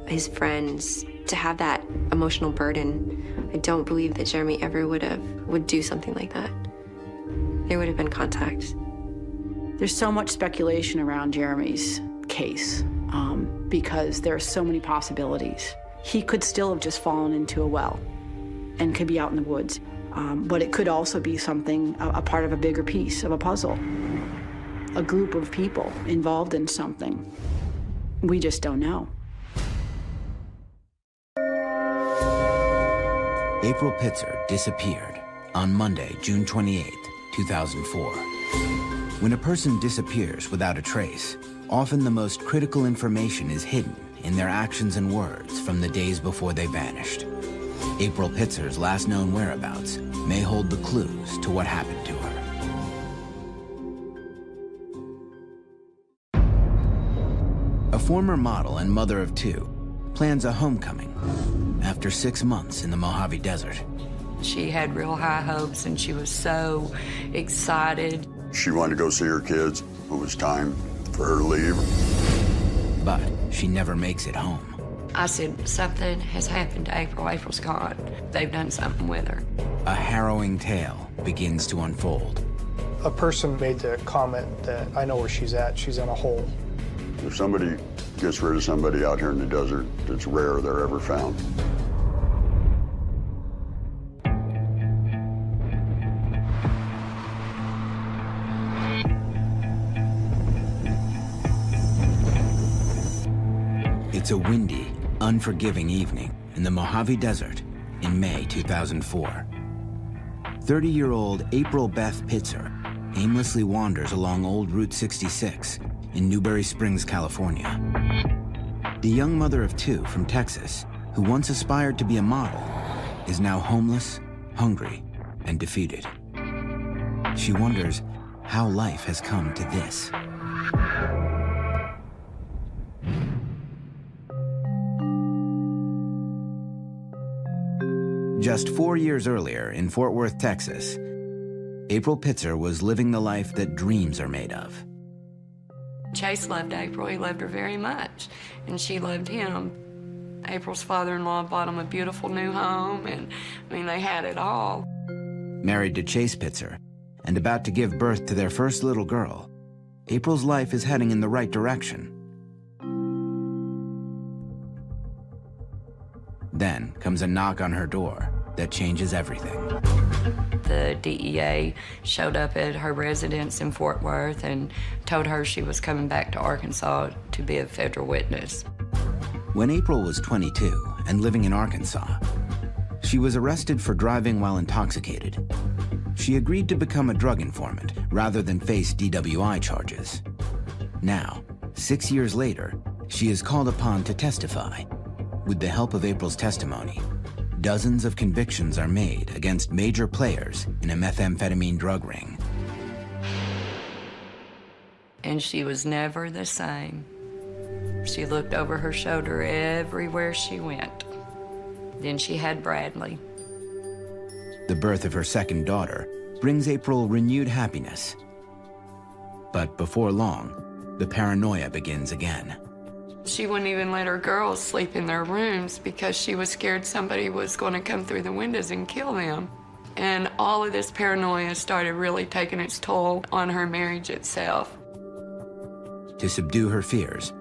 his friends to have that emotional burden. I don't believe that Jeremy ever would do something like that. There would have been contact. There's so much speculation around Jeremy's case because there are so many possibilities. He could still have just fallen into a well and could be out in the woods. But it could also be something, a part of a bigger piece of a puzzle, a group of people involved in something. We just don't know. April Pitzer disappeared on Monday, June 28, 2004. When a person disappears without a trace, often the most critical information is hidden in their actions and words from the days before they vanished. April Pitzer's last known whereabouts may hold the clues to what happened to her. A former model and mother of two plans a homecoming after 6 months in the Mojave Desert. She had real high hopes and she was so excited. She wanted to go see her kids. It was time for her to leave. But she never makes it home. I said, something has happened to April. April's gone. They've done something with her. A harrowing tale begins to unfold. A person made the comment that I know where she's at. She's in a hole. If somebody gets rid of somebody out here in the desert, it's rare they're ever found. It's a windy, unforgiving evening in the Mojave Desert in May 2004. 30-year-old April Beth Pitzer aimlessly wanders along old Route 66 in Newberry Springs, California. The young mother of two from Texas, who once aspired to be a model, is now homeless, hungry, and defeated. She wonders how life has come to this. Just 4 years earlier in Fort Worth, Texas, April Pitzer was living the life that dreams are made of. Chase loved April. He loved her very much, and she loved him. April's father-in-law bought him a beautiful new home, and they had it all. Married to Chase Pitzer and about to give birth to their first little girl, April's life is heading in the right direction. Then comes a knock on her door that changes everything. The DEA showed up at her residence in Fort Worth and told her she was coming back to Arkansas to be a federal witness. When April was 22 and living in Arkansas, she was arrested for driving while intoxicated. She agreed to become a drug informant rather than face DWI charges. Now, 6 years later, she is called upon to testify, With the help of April's testimony, dozens of convictions are made against major players in a methamphetamine drug ring. And she was never the same. She looked over her shoulder everywhere she went. Then she had Bradley. The birth of her second daughter brings April renewed happiness. But before long, the paranoia begins again. She wouldn't even let her girls sleep in their rooms because she was scared somebody was going to come through the windows and kill them. And all of this paranoia started really taking its toll on her marriage itself. To subdue her fears,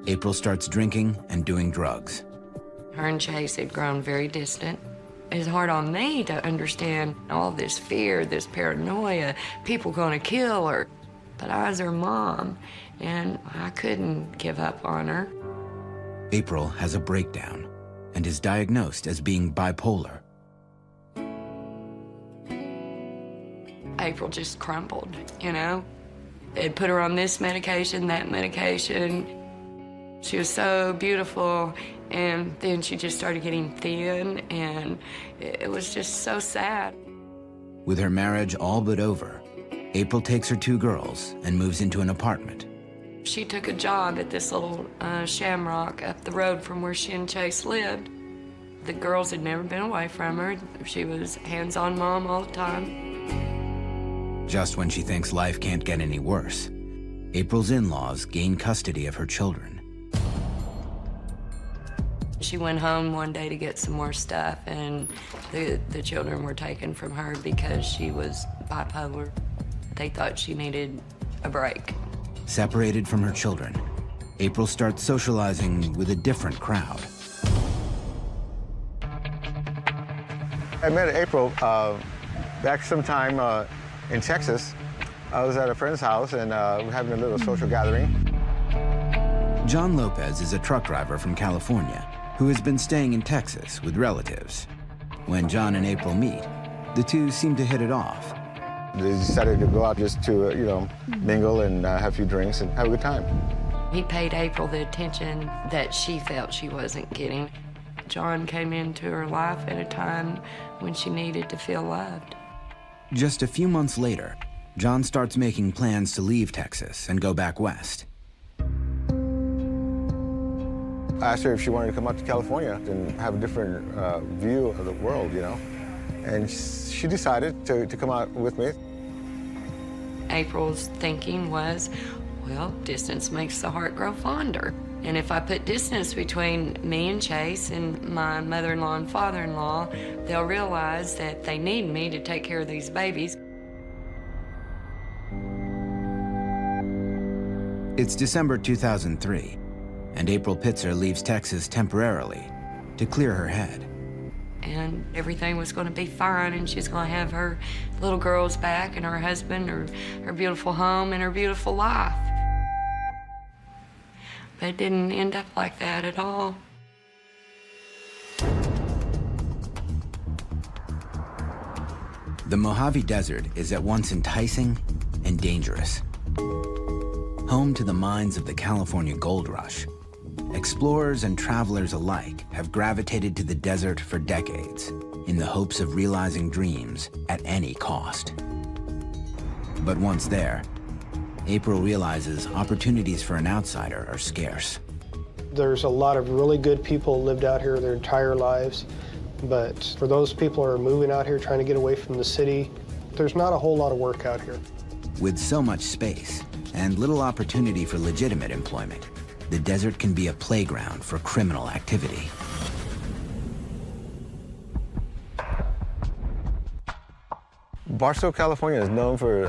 April starts drinking and doing drugs. Her and Chase had grown very distant. It's hard on me to understand all this fear, this paranoia, people going to kill her. But I was her mom, and I couldn't give up on her. April has a breakdown and is diagnosed as being bipolar. April just crumbled, you know? They'd put her on this medication, that medication. She was so beautiful, and then she just started getting thin, and it was just so sad. With her marriage all but over, April takes her 2 girls and moves into an apartment. She took a job at this little Shamrock up the road from where she and Chase lived. The girls had never been away from her. She was hands-on mom all the time. Just when she thinks life can't get any worse, April's in-laws gain custody of her children. She went home one day to get some more stuff, and the children were taken from her because she was bipolar. They thought she needed a break. Separated from her children, April starts socializing with a different crowd. I met April back sometime in Texas. I was at a friend's house, and we're having a little social gathering. John Lopez is a truck driver from California who has been staying in Texas with relatives. When John and April meet, the two seem to hit it off. They decided to go out just to, mingle and have a few drinks and have a good time. He paid April the attention that she felt she wasn't getting. John came into her life at a time when she needed to feel loved. Just a few months later, John starts making plans to leave Texas and go back west. I asked her if she wanted to come out to California and have a different view of the world, And she decided to come out with me. April's thinking was, well, distance makes the heart grow fonder. And if I put distance between me and Chase and my mother-in-law and father-in-law, they'll realize that they need me to take care of these babies. It's December 2003, and April Pitzer leaves Texas temporarily to clear her head. And everything was going to be fine, and she's going to have her little girls back and her husband, her beautiful home, and her beautiful life. But it didn't end up like that at all. The Mojave Desert is at once enticing and dangerous. Home to the mines of the California Gold Rush, explorers and travelers alike have gravitated to the desert for decades in the hopes of realizing dreams at any cost. But once there, April realizes opportunities for an outsider are scarce. There's a lot of really good people who lived out here their entire lives, but for those people who are moving out here trying to get away from the city, there's not a whole lot of work out here. With so much space and little opportunity for legitimate employment, the desert can be a playground for criminal activity. Barstow, California is known for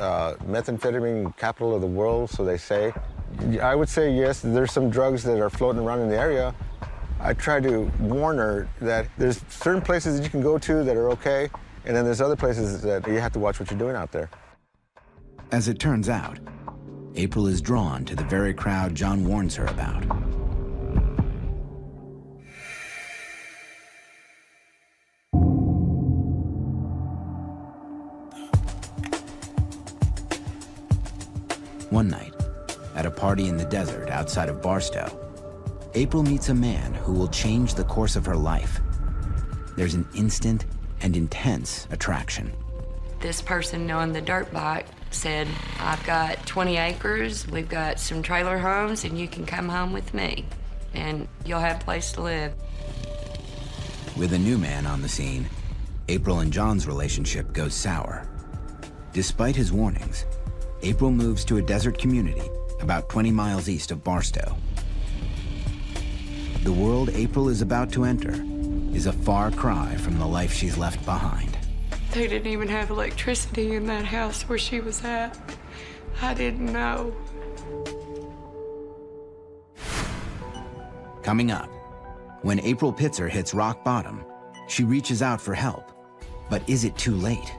methamphetamine capital of the world, so they say. I would say yes, there's some drugs that are floating around in the area. I try to warn her that there's certain places that you can go to that are okay, and then there's other places that you have to watch what you're doing out there. As it turns out, April is drawn to the very crowd John warns her about. One night, at a party in the desert outside of Barstow, April meets a man who will change the course of her life. There's an instant and intense attraction. This person on the dirt bike said, I've got 20 acres, we've got some trailer homes, and you can come home with me, and you'll have a place to live. With a new man on the scene, April and John's relationship goes sour. Despite his warnings, April moves to a desert community about 20 miles east of Barstow. The world April is about to enter is a far cry from the life she's left behind. They didn't even have electricity in that house where she was at. I didn't know. Coming up, when April Pitzer hits rock bottom, she reaches out for help. But is it too late?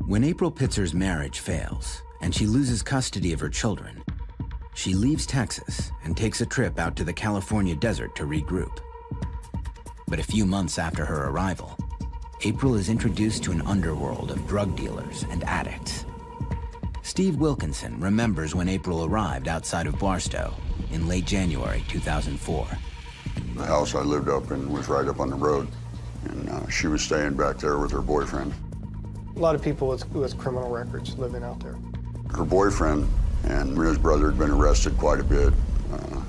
When April Pitzer's marriage fails and she loses custody of her children, she leaves Texas and takes a trip out to the California desert to regroup. But a few months after her arrival, April is introduced to an underworld of drug dealers and addicts. Steve Wilkinson remembers when April arrived outside of Barstow in late January 2004. The house I lived up in was right up on the road, and she was staying back there with her boyfriend. A lot of people with criminal records living out there. Her boyfriend and his brother had been arrested quite a bit.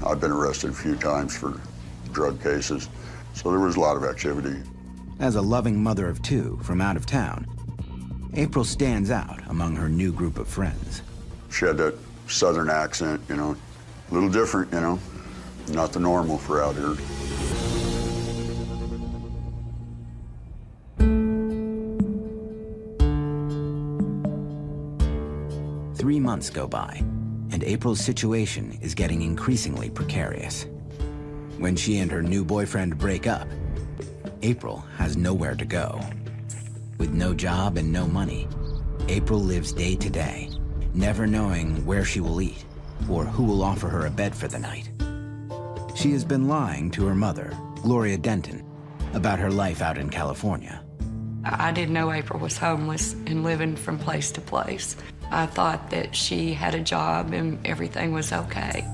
I've been arrested a few times for drug cases, so there was a lot of activity. As a loving mother of two from out of town, April stands out among her new group of friends. She had that southern accent, you know, a little different, you know, not the normal for out here. Three months go by, and April's situation is getting increasingly precarious. When she and her new boyfriend break up, April has nowhere to go. With no job and no money, April lives day to day, never knowing where she will eat or who will offer her a bed for the night. She has been lying to her mother, Gloria Denton, about her life out in California. I didn't know April was homeless and living from place to place. I thought that she had a job and everything was okay.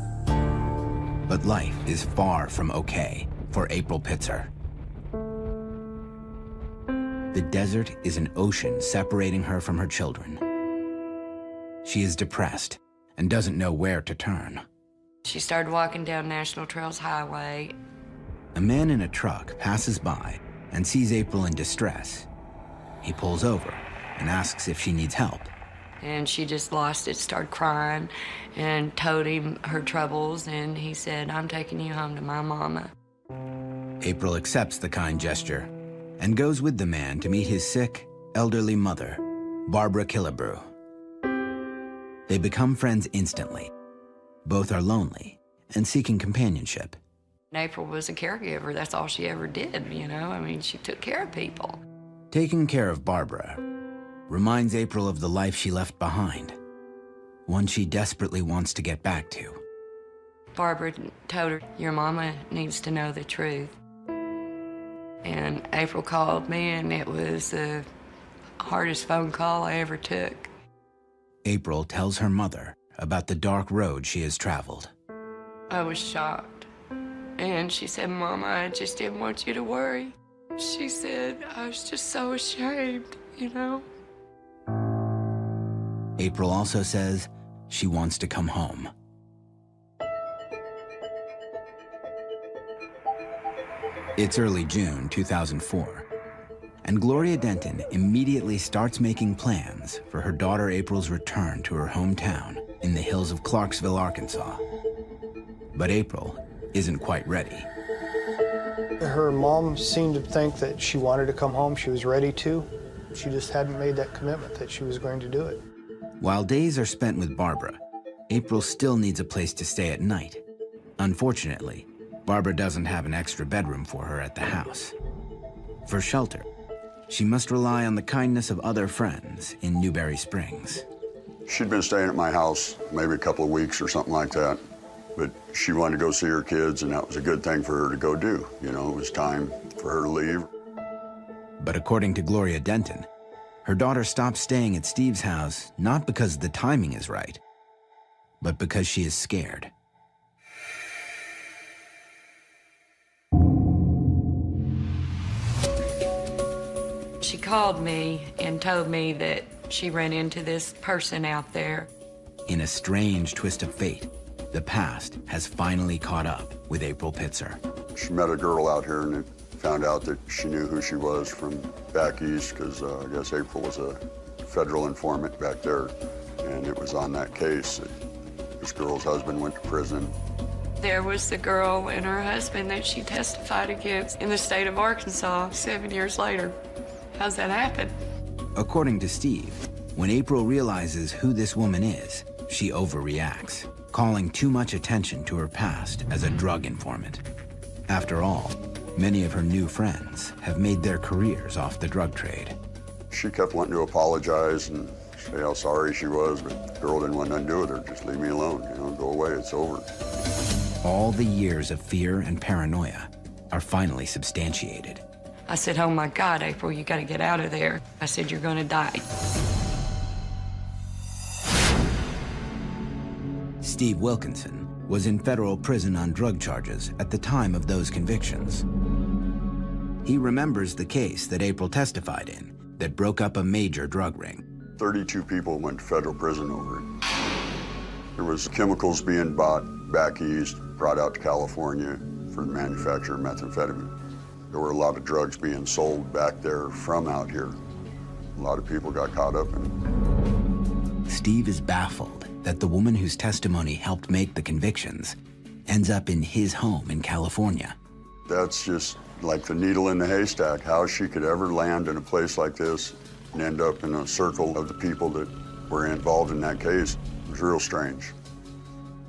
But life is far from okay for April Pitzer. The desert is an ocean separating her from her children. She is depressed and doesn't know where to turn. She started walking down National Trails Highway. A man in a truck passes by and sees April in distress. He pulls over and asks if she needs help. And she just lost it, started crying, and told him her troubles, and he said, I'm taking you home to my mama. April accepts the kind gesture and goes with the man to meet his sick, elderly mother, Barbara Killebrew. They become friends instantly. Both are lonely and seeking companionship. April was a caregiver. That's all she ever did, you know? I mean, she took care of people. Taking care of Barbara reminds April of the life she left behind, one she desperately wants to get back to. Barbara told her, your mama needs to know the truth. And April called me, and it was the hardest phone call I ever took. April tells her mother about the dark road she has traveled. I was shocked. And she said, Mama, I just didn't want you to worry. She said, I was just so ashamed, you know? April also says she wants to come home. It's early June 2004, and Gloria Denton immediately starts making plans for her daughter April's return to her hometown in the hills of Clarksville, Arkansas. But April isn't quite ready. Her mom seemed to think that she wanted to come home. She was ready to. She just hadn't made that commitment that she was going to do it. While days are spent with Barbara, April still needs a place to stay at night. Unfortunately, Barbara doesn't have an extra bedroom for her at the house. For shelter, she must rely on the kindness of other friends in Newberry Springs. She'd been staying at my house maybe a couple of weeks or something like that, but she wanted to go see her kids, and that was a good thing for her to go do. You know, it was time for her to leave. But according to Gloria Denton, her daughter stops staying at Steve's house not because the timing is right, but because she is scared. She called me and told me that she ran into this person out there. In a strange twist of fate, the past has finally caught up with April Pitzer. She met a girl out here and found out that she knew who she was from back east, because I guess April was a federal informant back there. And it was on that case that this girl's husband went to prison. There was the girl and her husband that she testified against in the state of Arkansas 7 years later. How's that happen? According to Steve, when April realizes who this woman is, she overreacts, calling too much attention to her past as a drug informant. After all, many of her new friends have made their careers off the drug trade. She kept wanting to apologize and say how sorry she was, but the girl didn't want nothing to do with her. Just leave me alone, go away, it's over. All the years of fear and paranoia are finally substantiated. I said, oh my God, April, you gotta get out of there. I said, you're gonna die. Steve Wilkinson was in federal prison on drug charges at the time of those convictions. He remembers the case that April testified in that broke up a major drug ring. 32 people went to federal prison over it. There was chemicals being bought back east, brought out to California for the manufacture of methamphetamine. There were a lot of drugs being sold back there from out here. A lot of people got caught up in it. Steve is baffled that the woman whose testimony helped make the convictions ends up in his home in California. That's just like the needle in the haystack. How she could ever land in a place like this and end up in a circle of the people that were involved in that case was real strange.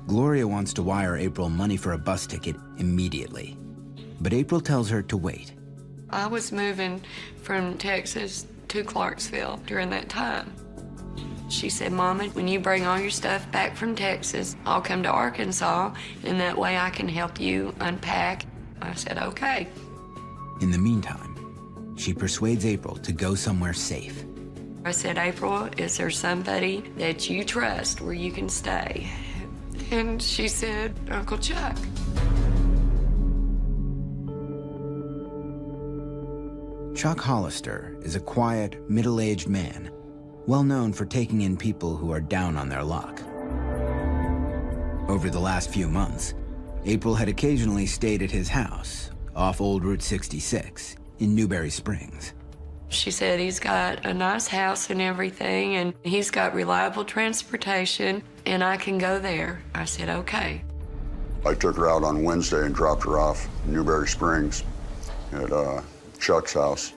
Gloria wants to wire April money for a bus ticket immediately, but April tells her to wait. I was moving from Texas to Clarksville during that time. She said, Mama, when you bring all your stuff back from Texas, I'll come to Arkansas, and that way I can help you unpack. I said, okay. In the meantime, she persuades April to go somewhere safe. I said, April, is there somebody that you trust where you can stay? And she said, Uncle Chuck. Chuck Hollister is a quiet, middle-aged man, well known for taking in people who are down on their luck. Over the last few months, April had occasionally stayed at his house off Old Route 66 in Newberry Springs. She said he's got a nice house and everything, and he's got reliable transportation, and I can go there. I said, okay. I took her out on Wednesday and dropped her off in Newberry Springs at Chuck's house.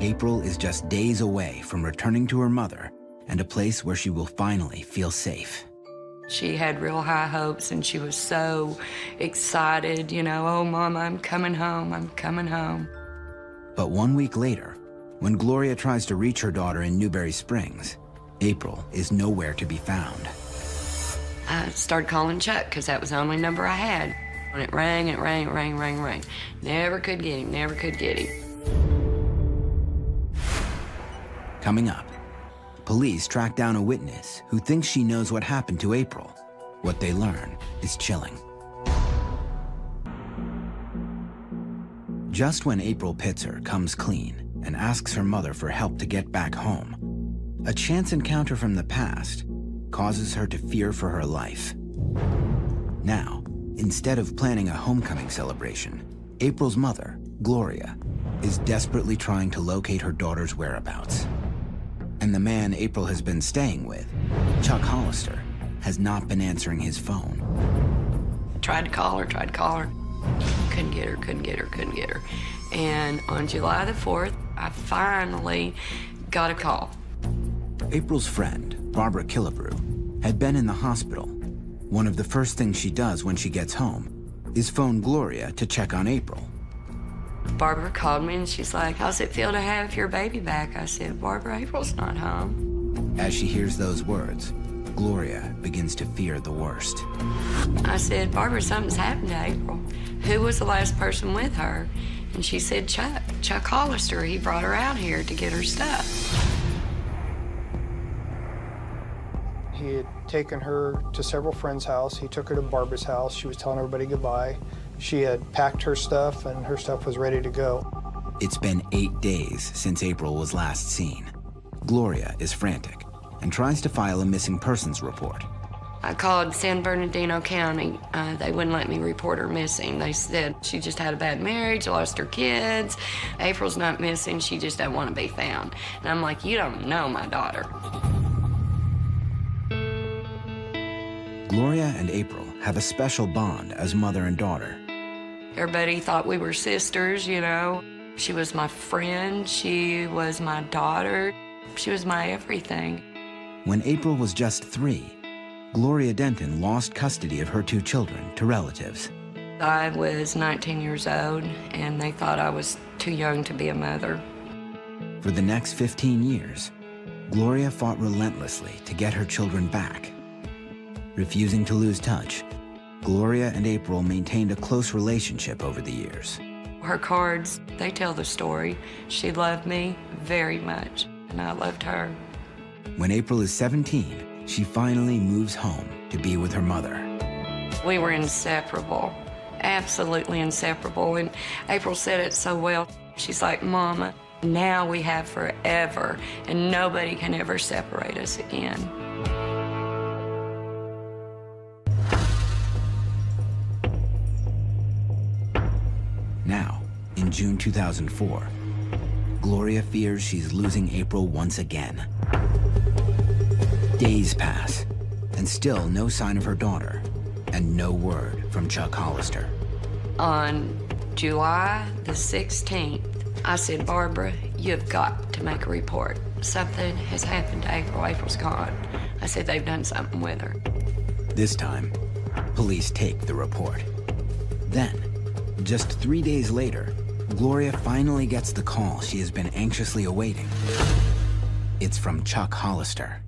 April is just days away from returning to her mother and a place where she will finally feel safe. She had real high hopes, and she was so excited, oh, Mama, I'm coming home, I'm coming home. But 1 week later, when Gloria tries to reach her daughter in Newberry Springs, April is nowhere to be found. I started calling Chuck because that was the only number I had. When it rang, it rang, it rang, rang, rang. Never could get him, never could get him. Coming up, police track down a witness who thinks she knows what happened to April. What they learn is chilling. Just when April Pitzer comes clean and asks her mother for help to get back home, a chance encounter from the past causes her to fear for her life. Now, instead of planning a homecoming celebration, April's mother, Gloria, is desperately trying to locate her daughter's whereabouts. And the man April has been staying with, Chuck Hollister, has not been answering his phone. Tried to call her. Couldn't get her, couldn't get her, couldn't get her. And on July the 4th, I finally got a call. April's friend, Barbara Killebrew, had been in the hospital. One of the first things she does when she gets home is phone Gloria to check on April. Barbara called me and she's like, how's it feel to have your baby back? I said, Barbara, April's not home. As she hears those words, Gloria begins to fear the worst. I said, Barbara, something's happened to April. Who was the last person with her? And she said, Chuck Hollister, he brought her out here to get her stuff. He had taken her to several friends' house. He took her to Barbara's house. She was telling everybody goodbye. She had packed her stuff, and her stuff was ready to go. It's been 8 days since April was last seen. Gloria is frantic and tries to file a missing persons report. I called San Bernardino County. They wouldn't let me report her missing. They said she just had a bad marriage, lost her kids. April's not missing, she just doesn't want to be found. And I'm like, you don't know my daughter. Gloria and April have a special bond as mother and daughter. Everybody thought we were sisters, you know. She was my friend, she was my daughter, she was my everything. When April was just 3, Gloria Denton lost custody of her 2 children to relatives. I was 19 years old, and they thought I was too young to be a mother. For the next 15 years, Gloria fought relentlessly to get her children back. Refusing to lose touch, Gloria and April maintained a close relationship over the years. Her cards, they tell the story. She loved me very much, and I loved her. When April is 17, she finally moves home to be with her mother. We were inseparable, absolutely inseparable. And April said it so well. She's like, Mama, now we have forever, and nobody can ever separate us again. Now, in June 2004, Gloria fears she's losing April once again. Days pass, and still no sign of her daughter, and no word from Chuck Hollister. On July the 16th, I said, Barbara, you've got to make a report. Something has happened to April. April's gone. I said, they've done something with her. This time, police take the report. Then, just 3 days later, Gloria finally gets the call she has been anxiously awaiting. It's from Chuck Hollister.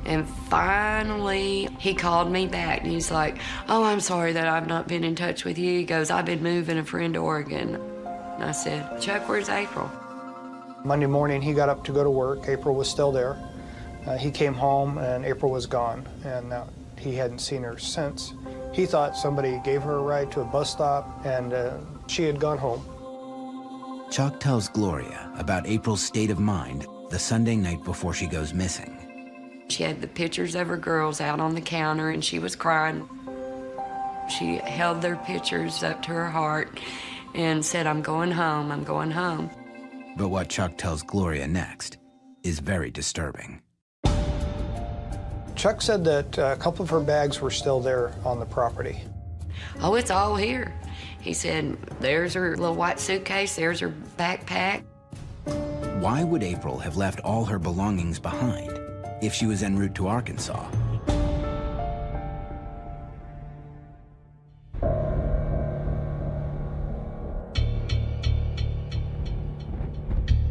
And finally, he called me back, and he's like, oh, I'm sorry that I've not been in touch with you. He goes, I've been moving a friend to Oregon. And I said, Chuck, where's April? Monday morning, he got up to go to work. April was still there. He came home, and April was gone, and he hadn't seen her since. He thought somebody gave her a ride to a bus stop, and she had gone home. Chuck tells Gloria about April's state of mind the Sunday night before she goes missing. She had the pictures of her girls out on the counter, and she was crying. She held their pictures up to her heart and said, I'm going home, I'm going home. But what Chuck tells Gloria next is very disturbing. Chuck said that a couple of her bags were still there on the property. Oh, it's all here. He said, there's her little white suitcase, there's her backpack. Why would April have left all her belongings behind if she was en route to Arkansas?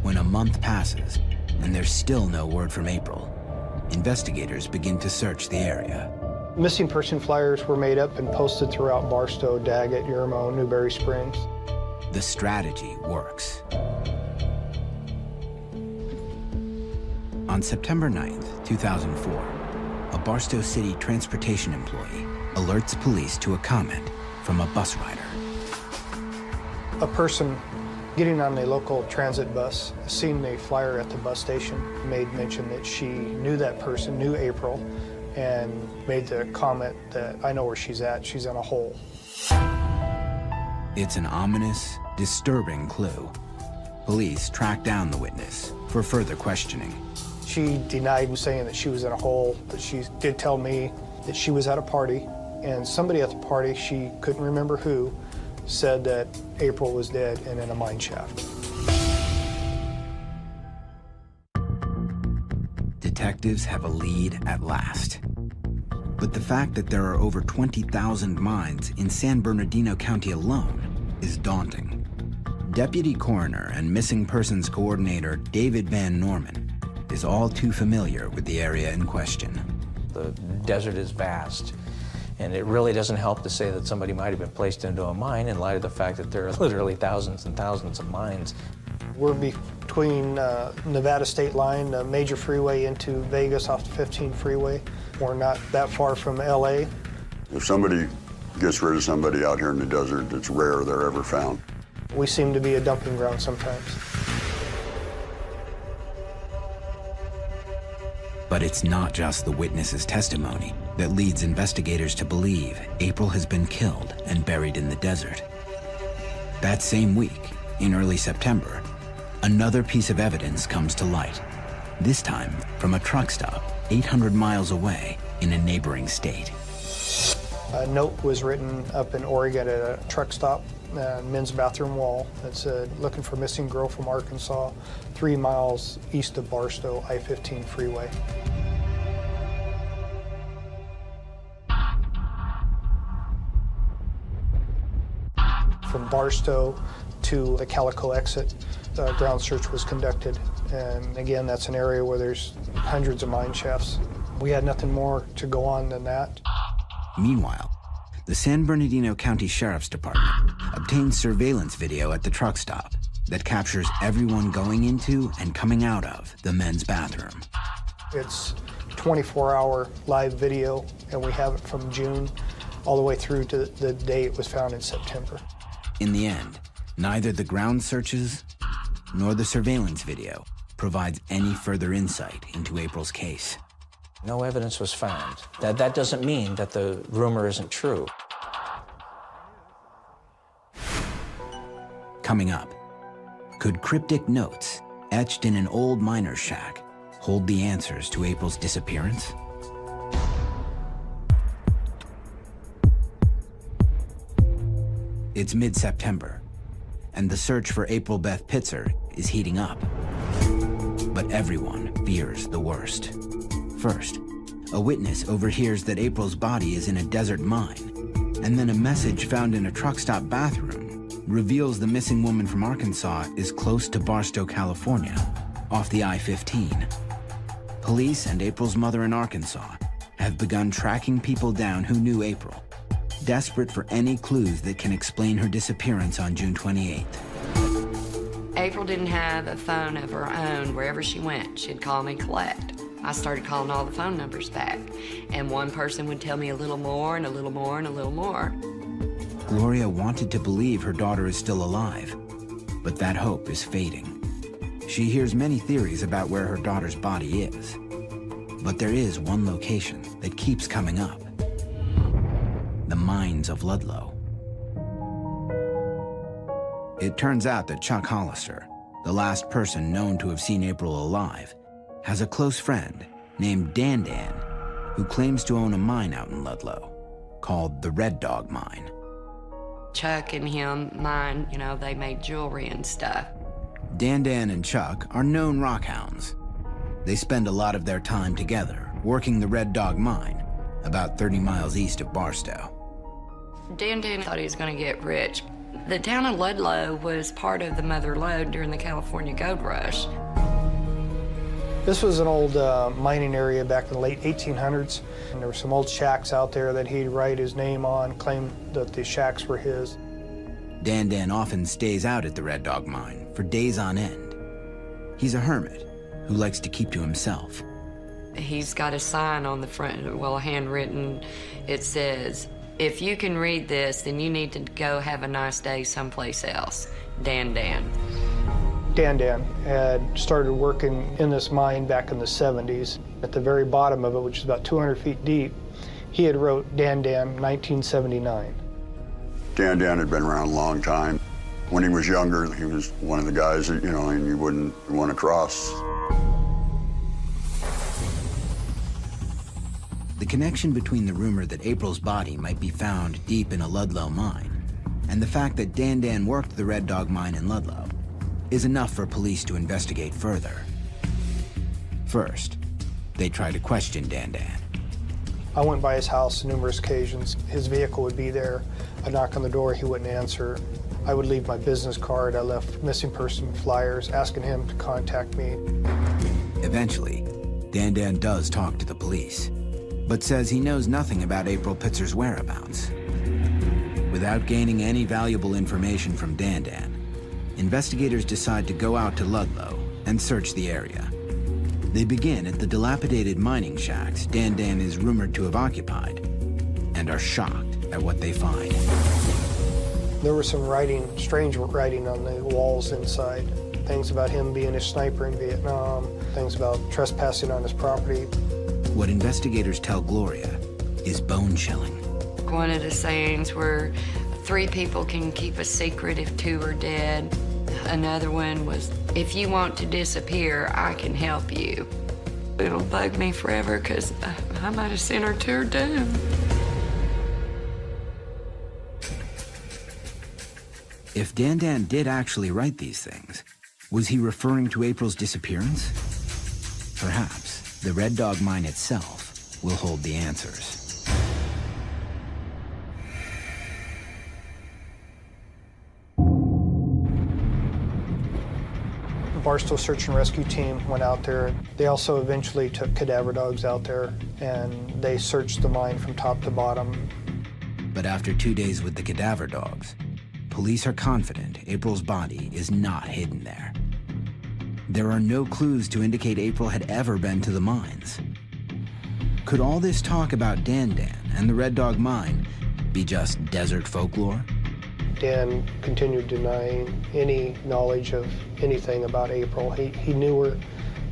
When a month passes and there's still no word from April, investigators begin to search the area. Missing person flyers were made up and posted throughout Barstow, Daggett, Yermo, Newberry Springs. The strategy works. On September 9th, 2004, a Barstow City transportation employee alerts police to a comment from a bus rider. A person getting on a local transit bus, seen the flyer at the bus station, made mention that she knew that person, knew April, and made the comment that, I know where she's at, she's in a hole. It's an ominous, disturbing clue. Police track down the witness for further questioning. She denied saying that she was in a hole, but she did tell me that she was at a party, and somebody at the party, she couldn't remember who, said that April was dead and in a mine shaft. Detectives have a lead at last. But the fact that there are over 20,000 mines in San Bernardino County alone is daunting. Deputy Coroner and Missing Persons Coordinator David Van Norman is all too familiar with the area in question. The desert is vast, and it really doesn't help to say that somebody might have been placed into a mine in light of the fact that there are literally thousands and thousands of mines. We're between Nevada State Line, a major freeway into Vegas off the 15 freeway. We're not that far from LA. If somebody gets rid of somebody out here in the desert, it's rare they're ever found. We seem to be a dumping ground sometimes. But it's not just the witness's testimony that leads investigators to believe April has been killed and buried in the desert. That same week, in early September, another piece of evidence comes to light, this time from a truck stop 800 miles away in a neighboring state. A note was written up in Oregon at a truck stop, men's bathroom wall, that said, looking for missing girl from Arkansas, 3 miles east of Barstow, I-15 freeway. From Barstow to the Calico exit, a ground search was conducted. And again, that's an area where there's hundreds of mine shafts. We had nothing more to go on than that. Meanwhile, the San Bernardino County Sheriff's Department obtained surveillance video at the truck stop that captures everyone going into and coming out of the men's bathroom. It's 24-hour live video, and we have it from June all the way through to the day it was found in September. In the end, neither the ground searches nor the surveillance video provides any further insight into April's case. No evidence was found. That doesn't mean that the rumor isn't true. Coming up, could cryptic notes etched in an old miner's shack hold the answers to April's disappearance? It's mid-September, and the search for April Beth Pitzer is heating up. But everyone fears the worst. First, a witness overhears that April's body is in a desert mine, and then a message found in a truck stop bathroom reveals the missing woman from Arkansas is close to Barstow, California, off the I-15. Police and April's mother in Arkansas have begun tracking people down who knew April, desperate for any clues that can explain her disappearance on June 28th. April didn't have a phone of her own. Wherever she went, she'd call me collect. I started calling all the phone numbers back, and one person would tell me a little more and a little more and a little more. Gloria wanted to believe her daughter is still alive, but that hope is fading. She hears many theories about where her daughter's body is, but there is one location that keeps coming up: the mines of Ludlow. It turns out that Chuck Hollister, the last person known to have seen April alive, has a close friend named Dan Dan who claims to own a mine out in Ludlow called the Red Dog Mine. Chuck and him mine, you know, they made jewelry and stuff. Dan Dan and Chuck are known rockhounds. They spend a lot of their time together working the Red Dog Mine, about 30 miles east of Barstow. Dan Dan thought he was going to get rich. The town of Ludlow was part of the Mother Lode during the California Gold Rush. This was an old mining area back in the late 1800s, and there were some old shacks out there that he'd write his name on, claim that the shacks were his. Dan Dan often stays out at the Red Dog Mine for days on end. He's a hermit who likes to keep to himself. He's got a sign on the front, well, handwritten. It says, "If you can read this, then you need to go have a nice day someplace else. Dan Dan." Dan Dan had started working in this mine back in the 70s. At the very bottom of it, which is about 200 feet deep, he had wrote Dan Dan 1979. Dan Dan had been around a long time. When he was younger, he was one of the guys that, you know, and you wouldn't want to cross. The connection between the rumor that April's body might be found deep in a Ludlow mine and the fact that Dan Dan worked the Red Dog Mine in Ludlow is enough for police to investigate further. First, they try to question Dan Dan. I went by his house on numerous occasions. His vehicle would be there. I'd knock on the door, he wouldn't answer. I would leave my business card. I left missing person flyers asking him to contact me. Eventually, Dan Dan does talk to the police. but says he knows nothing about April Pitzer's whereabouts. Without gaining any valuable information from Dandan, investigators decide to go out to Ludlow and search the area. They begin at the dilapidated mining shacks Dandan is rumored to have occupied and are shocked at what they find. There was some writing, strange writing on the walls inside. Things about him being a sniper in Vietnam, things about trespassing on his property. What investigators tell Gloria is bone-chilling. One of the sayings were 3 people can keep a secret if 2 are dead. Another one was, if you want to disappear, I can help you. It'll bug me forever because I might have sent her to her doom. If Dandan did actually write these things, was he referring to April's disappearance? Perhaps the Red Dog Mine itself will hold the answers. The Barstow Search and Rescue Team went out there. They also eventually took cadaver dogs out there, and they searched the mine from top to bottom. But after 2 days with the cadaver dogs, police are confident April's body is not hidden there. There are no clues to indicate April had ever been to the mines. Could all this talk about Dandan and the Red Dog Mine be just desert folklore? Dan continued denying any knowledge of anything about April. He knew her.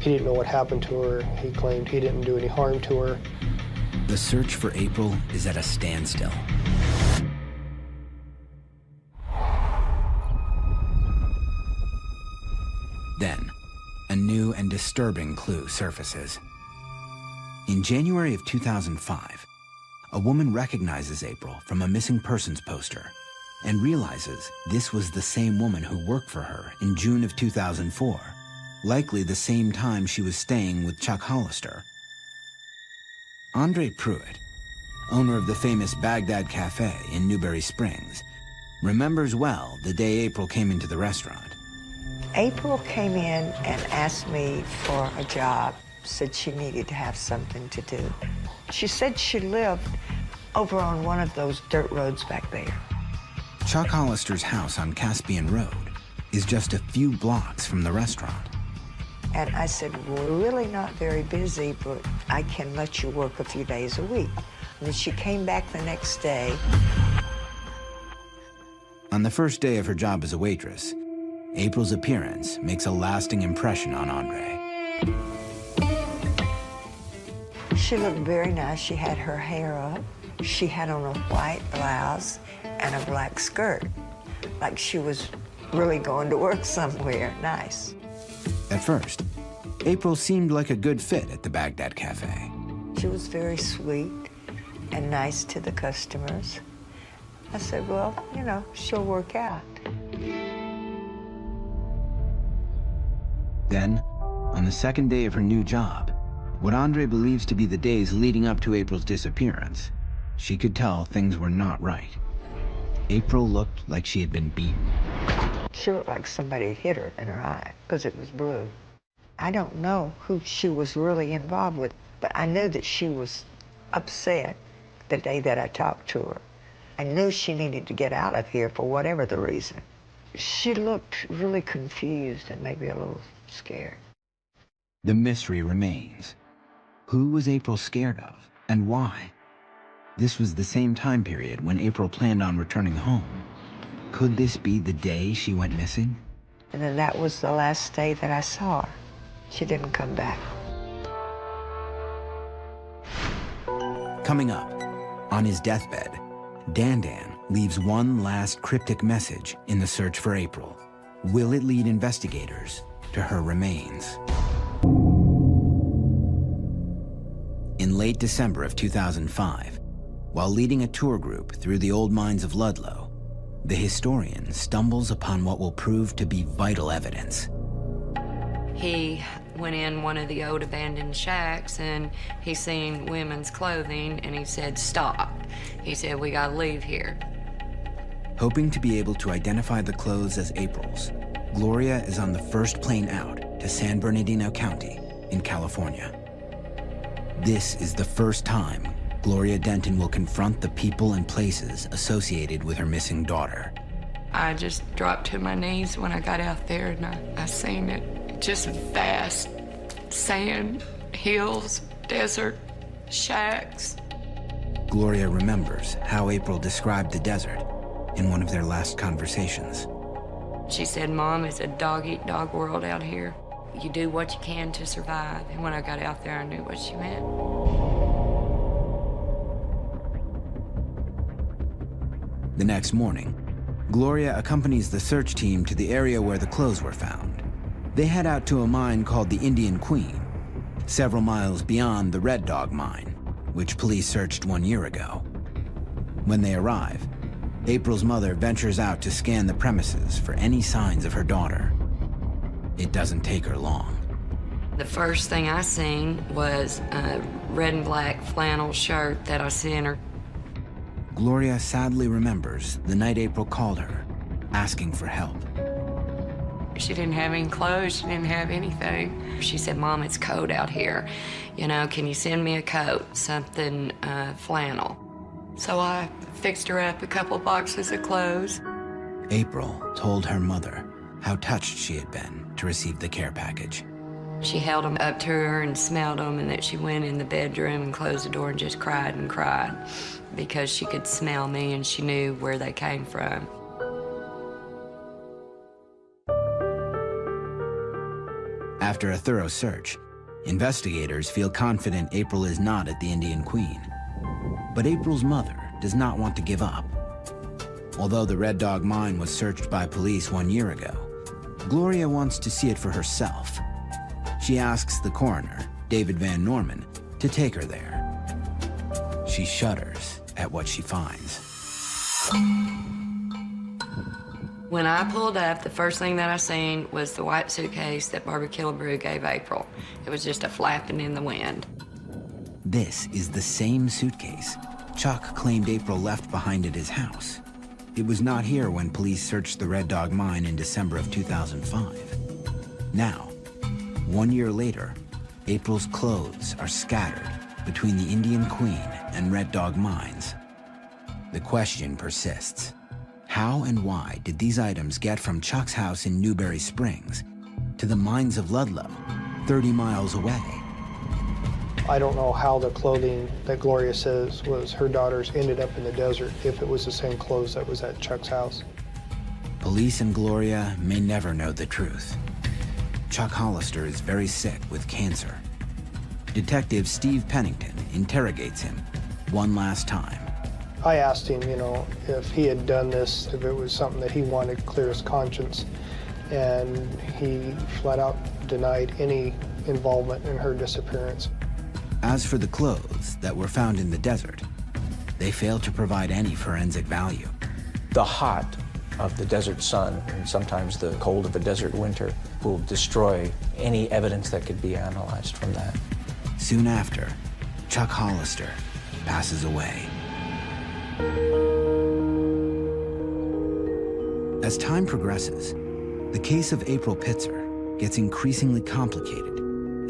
He didn't know what happened to her. He claimed he didn't do any harm to her. The search for April is at a standstill. Then, a new and disturbing clue surfaces. In January of 2005, a woman recognizes April from a missing persons poster and realizes this was the same woman who worked for her in June of 2004, likely the same time she was staying with Chuck Hollister. Andre Pruitt, owner of the famous Baghdad Cafe in Newberry Springs, remembers well the day April came into the restaurant. April came in and asked me for a job, said she needed to have something to do. She said she lived over on one of those dirt roads back there. Chuck Hollister's house on Caspian Road is just a few blocks from the restaurant. And I said, well, we're really not very busy, but I can let you work a few days a week. And then she came back the next day. On the first day of her job as a waitress, April's appearance makes a lasting impression on Andre. She looked very nice. She had her hair up. She had on a white blouse and a black skirt, like she was really going to work somewhere nice. At first, April seemed like a good fit at the Baghdad Cafe. She was very sweet and nice to the customers. I said, well, you know, she'll work out. Then, on the second day of her new job, what Andre believes to be the days leading up to April's disappearance, she could tell things were not right. April looked like she had been beaten. She looked like somebody had hit her in her eye because it was blue. I don't know who she was really involved with, but I knew that she was upset the day that I talked to her. I knew she needed to get out of here for whatever the reason. She looked really confused and maybe a little scared. The mystery remains. Who was April scared of, and why? This was the same time period when April planned on returning home. Could this be the day she went missing? And then that was the last day that I saw her. She didn't come back. Coming up, on his deathbed, Dandan leaves one last cryptic message in the search for April. Will it lead investigators to her remains? In late December of 2005, while leading a tour group through the old mines of Ludlow, the historian stumbles upon what will prove to be vital evidence. He went in one of the old abandoned shacks and he seen women's clothing and he said, stop. He said, we gotta leave here. Hoping to be able to identify the clothes as April's, Gloria is on the first plane out to San Bernardino County in California. This is the first time Gloria Denton will confront the people and places associated with her missing daughter. I just dropped to my knees when I got out there, and I seen it. Just vast sand, hills, desert, shacks. Gloria remembers how April described the desert in one of their last conversations. She said, Mom, it's a dog-eat-dog world out here. You do what you can to survive. And when I got out there, I knew what she meant. The next morning, Gloria accompanies the search team to the area where the clothes were found. They head out to a mine called the Indian Queen, several miles beyond the Red Dog mine, which police searched 1 year ago. When they arrive, April's mother ventures out to scan the premises for any signs of her daughter. It doesn't take her long. The first thing I seen was a red and black flannel shirt that I sent her. Gloria sadly remembers the night April called her, asking for help. She didn't have any clothes, she didn't have anything. She said, Mom, it's cold out here. You know, can you send me a coat, something flannel? So I fixed her up a couple boxes of clothes. April told her mother how touched she had been to receive the care package. She held them up to her and smelled them, and that she went in the bedroom and closed the door and just cried and cried because she could smell me and she knew where they came from. After a thorough search, investigators feel confident April is not at the Indian Queen. But April's mother does not want to give up. Although the Red Dog mine was searched by police 1 year ago, Gloria wants to see it for herself. She asks the coroner, David Van Norman, to take her there. She shudders at what she finds. When I pulled up, the first thing that I seen was the white suitcase that Barbara Killebrew gave April. It was just a flapping in the wind. This is the same suitcase Chuck claimed April left behind at his house. It was not here when police searched the Red Dog mine in December of 2005. Now, 1 year later, April's clothes are scattered between the Indian Queen and Red Dog mines. The question persists. How and why did these items get from Chuck's house in Newberry Springs to the mines of Ludlow, 30 miles away? I don't know how the clothing that Gloria says was her daughter's ended up in the desert, if it was the same clothes that was at Chuck's house. Police and Gloria may never know the truth. Chuck Hollister is very sick with cancer. Detective Steve Pennington interrogates him one last time. I asked him, if he had done this, if it was something that he wanted to clear his conscience, and he flat out denied any involvement in her disappearance. As for the clothes that were found in the desert, they failed to provide any forensic value. The hot of the desert sun and sometimes the cold of a desert winter will destroy any evidence that could be analyzed from that. Soon after, Chuck Hollister passes away. As time progresses, the case of April Pitzer gets increasingly complicated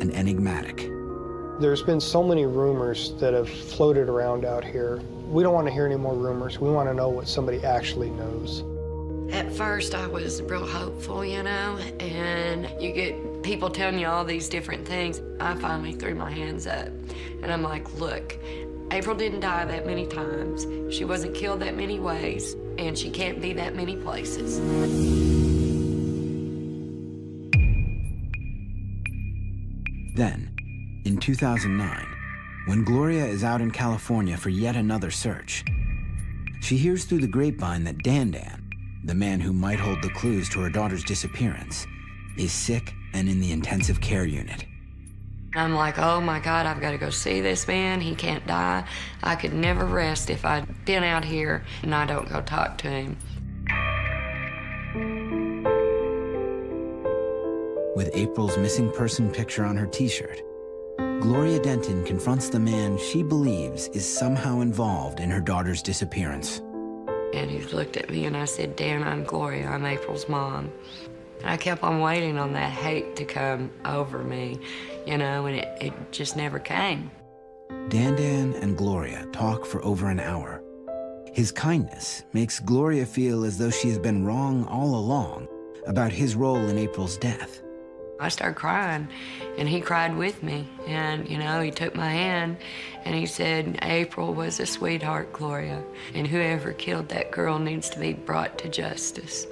and enigmatic. There's been so many rumors that have floated around out here. We don't want to hear any more rumors. We want to know what somebody actually knows. At first, I was real hopeful, and you get people telling you all these different things. I finally threw my hands up, and I'm like, look, April didn't die that many times. She wasn't killed that many ways, and she can't be that many places. Then, in 2009, when Gloria is out in California for yet another search, she hears through the grapevine that Dan, the man who might hold the clues to her daughter's disappearance, is sick and in the intensive care unit. I'm like, oh my God, I've got to go see this man. He can't die. I could never rest if I'd been out here and I don't go talk to him. With April's missing person picture on her t-shirt, Gloria Denton confronts the man she believes is somehow involved in her daughter's disappearance. And he looked at me and I said, Dan, I'm Gloria. I'm April's mom. And I kept on waiting on that hate to come over me, and it just never came. Dandan and Gloria talk for over an hour. His kindness makes Gloria feel as though she has been wrong all along about his role in April's death. I started crying, and he cried with me. And, you know, he took my hand, and he said, April was a sweetheart, Gloria, and whoever killed that girl needs to be brought to justice.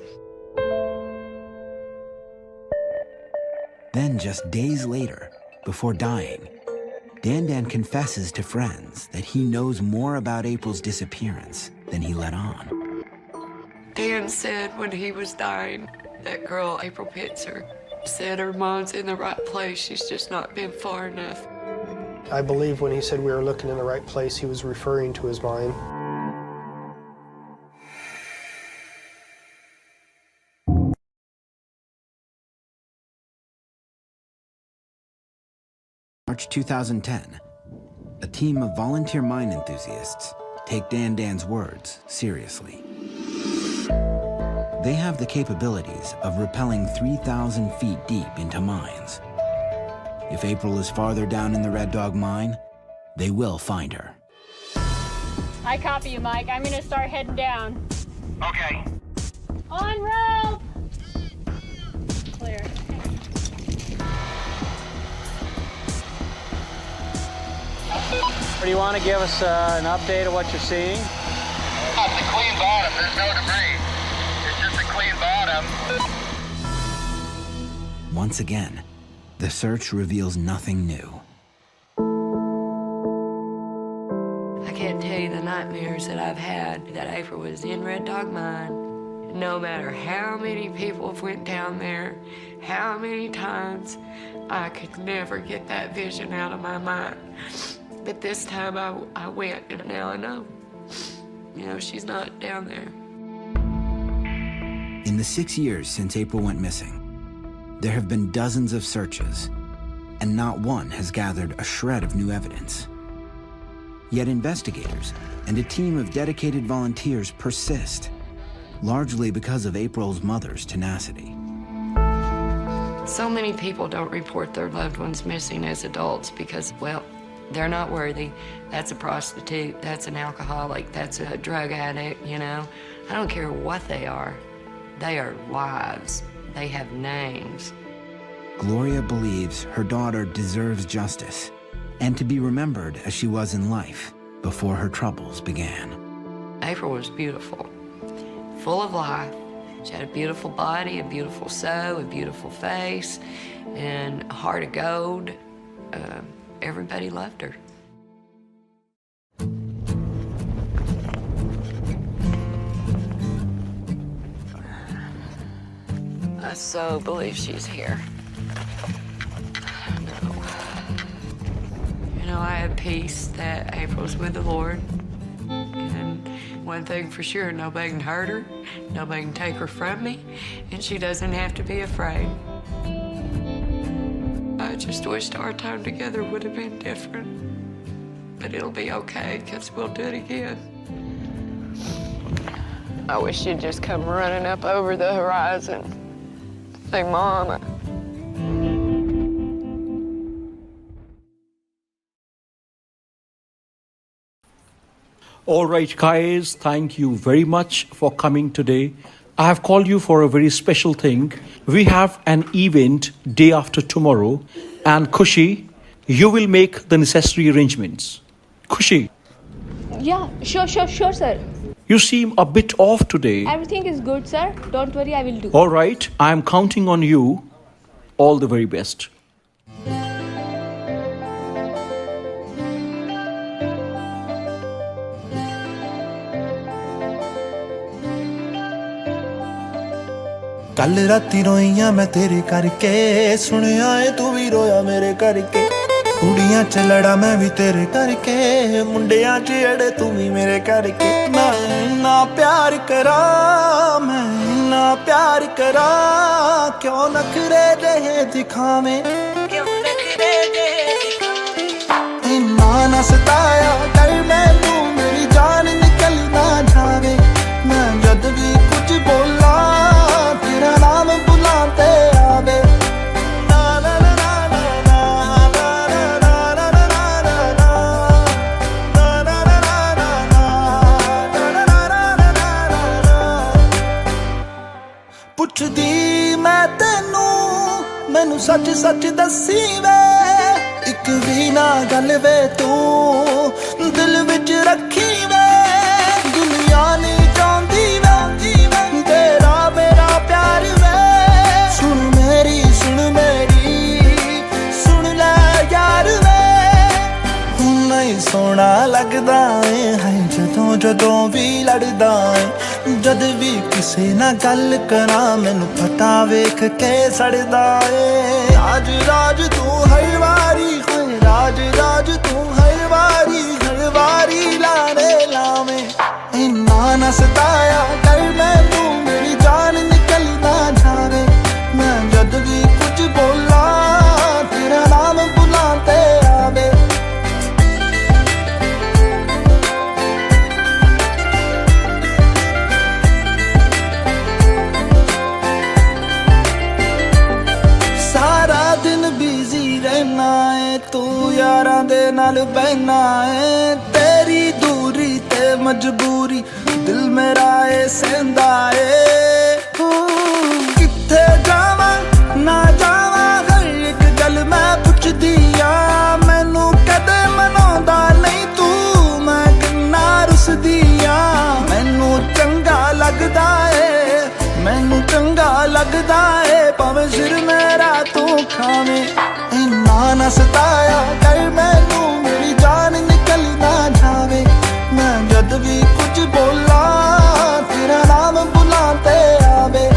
Then, just days later, before dying, Dandan confesses to friends that he knows more about April's disappearance than he let on. Dan said when he was dying, that girl, April Pitzer, said her mom's in the right place, she's just not been far enough. I believe when he said we were looking in the right place, he was referring to his mind. March 2010, a team of volunteer mine enthusiasts take Dandan's words seriously. They have the capabilities of rappelling 3,000 feet deep into mines. If April is farther down in the Red Dog mine, they will find her. I copy you, Mike. I'm gonna start heading down. Okay. On rope! Clear. Do you want to give us an update of what you're seeing? It's a clean bottom. There's no debris. It's just a clean bottom. Once again, the search reveals nothing new. I can't tell you the nightmares that I've had that April was in Red Dog Mine. No matter how many people have went down there, how many times, I could never get that vision out of my mind. But this time I went, and now I know. You know, she's not down there. In the 6 years since April went missing, there have been dozens of searches, and not one has gathered a shred of new evidence. Yet investigators and a team of dedicated volunteers persist, largely because of April's mother's tenacity. So many people don't report their loved ones missing as adults because, well, they're not worthy. That's a prostitute, that's an alcoholic, that's a drug addict, you know. I don't care what they are lives. They have names. Gloria believes her daughter deserves justice and to be remembered as she was in life before her troubles began. April was beautiful, full of life. She had a beautiful body, a beautiful soul, a beautiful face, and a heart of gold. Everybody loved her. I so believe she's here. No. You know, I have peace that April's with the Lord. And one thing for sure, nobody can hurt her, nobody can take her from me, and she doesn't have to be afraid. I just wished our time together would have been different. But it'll be okay, because we'll do it again. I wish she'd just come running up over the horizon. Say, Mama. All right, guys, thank you very much for coming today. I have called you for a very special thing. We have an event day after tomorrow, and Khushi, you will make the necessary arrangements. Khushi. Yeah, sure, sir. You seem a bit off today. Everything is good, sir. Don't worry, I will do. All right, I am counting on you. All the very best. ਕੱਲ ਰਾਤੀ ਰੋਈਆਂ ਮੈਂ ਤੇਰੇ ਕਰਕੇ ਸੁਣਿਆ ਏ ਤੂੰ ਵੀ ਰੋਇਆ ਮੇਰੇ ਕਰਕੇ ਕੁੜੀਆਂ ਚ ਲੜਾ ਮੈਂ ਵੀ ਤੇਰੇ ਕਰਕੇ ਮੁੰਡਿਆਂ ਚ ਅੜੇ ਤੂੰ ਵੀ ਮੇਰੇ ਕਰਕੇ ਮੈਂ ਨਾ ਪਿਆਰ ਕਰਾਂ ਮੈਂ ਨਾ ਪਿਆਰ ਕਰਾਂ ਕਿਉਂ ਨਖਰੇ ਜਿਹੇ ਦਿਖਾਵੇਂ ਇੰਨਾ ਨਾ ਸਤਾਇਆ ਕਰ ਮੈਨੂੰ ਮੇਰੀ ਜਾਨ ਨਿਕਲ ਨਾ ਜਾਵੇ ਮੈਂ ਜਦ ਵੀ ਕੁਝ ਬੋਲਾਂ तेरा नाम बुलाते आवे ना ना ना ना ना ना ना ना ना ना ਪੁੱਛਦੀ ਮੈਂ ਤੈਨੂੰ ਮੈਨੂੰ ਸੱਚ ਸੱਚ ਦੱਸੀ ਵੇ ਇੱਕ ਵੀ ਨਾ ਗੱਲ ਵੇ ਤੂੰ ਦਿਲ ਵਿੱਚ ਰੱਖੀ ਵੇ ਦੁਨੀਆ ਨਹੀਂ ਚਾਹੁੰਦੀ ਵੇ ਤੇਰਾ ਮੇਰਾ ਪਿਆਰ ਵੇ ਸੁਣ ਮੇਰੀ ਸੁਣ ਲੈ ਯਾਰ ਵੇ ਹੁਣ ਨਹੀਂ ਸੋਹਣਾ ਲੱਗਦਾ ਏ ਹਾਏ ਜਦੋਂ ਵੀ ਲੜਦਾ ਏ ਜਦ ਵੀ ਕਿਸੇ ਨਾਲ ਗੱਲ ਕਰਾਂ ਮੈਨੂੰ ਪਤਾ ਵੇਖ ਕੇ ਸੜਦਾ ਏ ਰਾਜ ਤੂੰ ਹਰ ਵਾਰੀ ਹੋਏ ਰਾਜ ਤੂੰ ਹਰ ਵਾਰੀ ਲਾਵੇਂ ਇੰਨਾ ਨਾ ਸਤਾਇਆ ਕਰ ਮੈਨੂੰ ਮੇਰੀ ਜਾਨ ਨਿਕਲ ਨਾ ਜਾਵੇ ਮੈਂ ਜਦ ਵੀ ਕੁਝ ਬੋਲਾਂ ਤੇਰਾ ਨਾਮ ਬੁਲਾ ਤੇ ਆਵੇ ਸਾਰਾ ਦਿਨ ਬਿਜ਼ੀ ਰਹਿਣਾ ਏ ਤੂੰ ਯਾਰਾਂ ਦੇ ਨਾਲ ਬਹਿਣਾ ਏ ਤੇਰੀ ਦੂਰੀ ਤੇ ਮਜਬੂਰੀ ਦਿਲ ਮੇਰਾ ਏ ਸਹਿੰਦਾ ਏ ਕਿੱਥੇ ਜਾਵਾਂ ਨਾ ਜਾਵਾਂ ਹਰ ਇੱਕ ਗੱਲ ਮੈਂ ਪੁੱਛਦੀ ਆ ਮੈਨੂੰ ਕਦੇ ਮਨਾਉਂਦਾ ਨਹੀਂ ਤੂੰ ਮੈਂ ਕਿੰਨਾ ਰੁੱਸਦੀ ਆ ਮੈਨੂੰ ਚੰਗਾ ਲੱਗਦਾ ਏ ਭਾਵੇਂ ਸਿਰ ਮੇਰਾ ਤੂੰ ਖਾਵੇਂ ਇੰਨਾ ਨਾ ਸਤਾਇਆ ਕਰ ਮੈਨੂੰ ਮੇਰੀ ਜਾਨ ਨਿਕਲ ਨਾ ਜਾਵੇ ਮੈਂ ਜਦ ਵੀ ਕੁਝ ਬੋਲਾਂ ਤੇਰਾ ਨਾਮ ਬੁਲਾ ਤੇ ਆਵੇ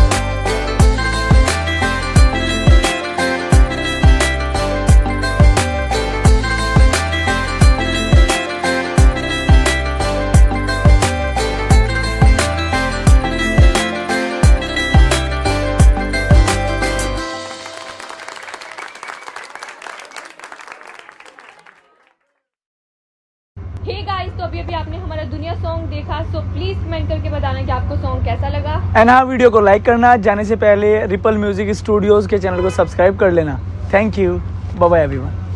तो अभी आपने हमारा दुनिया सॉन्ग देखा सो प्लीज कमेंट करके बताना कि आपको सॉन्ग कैसा लगा एंड हाँ वीडियो को लाइक करना जाने से पहले रिपल म्यूजिक स्टूडियोज के चैनल को सब्सक्राइब कर लेना thank you bye bye everyone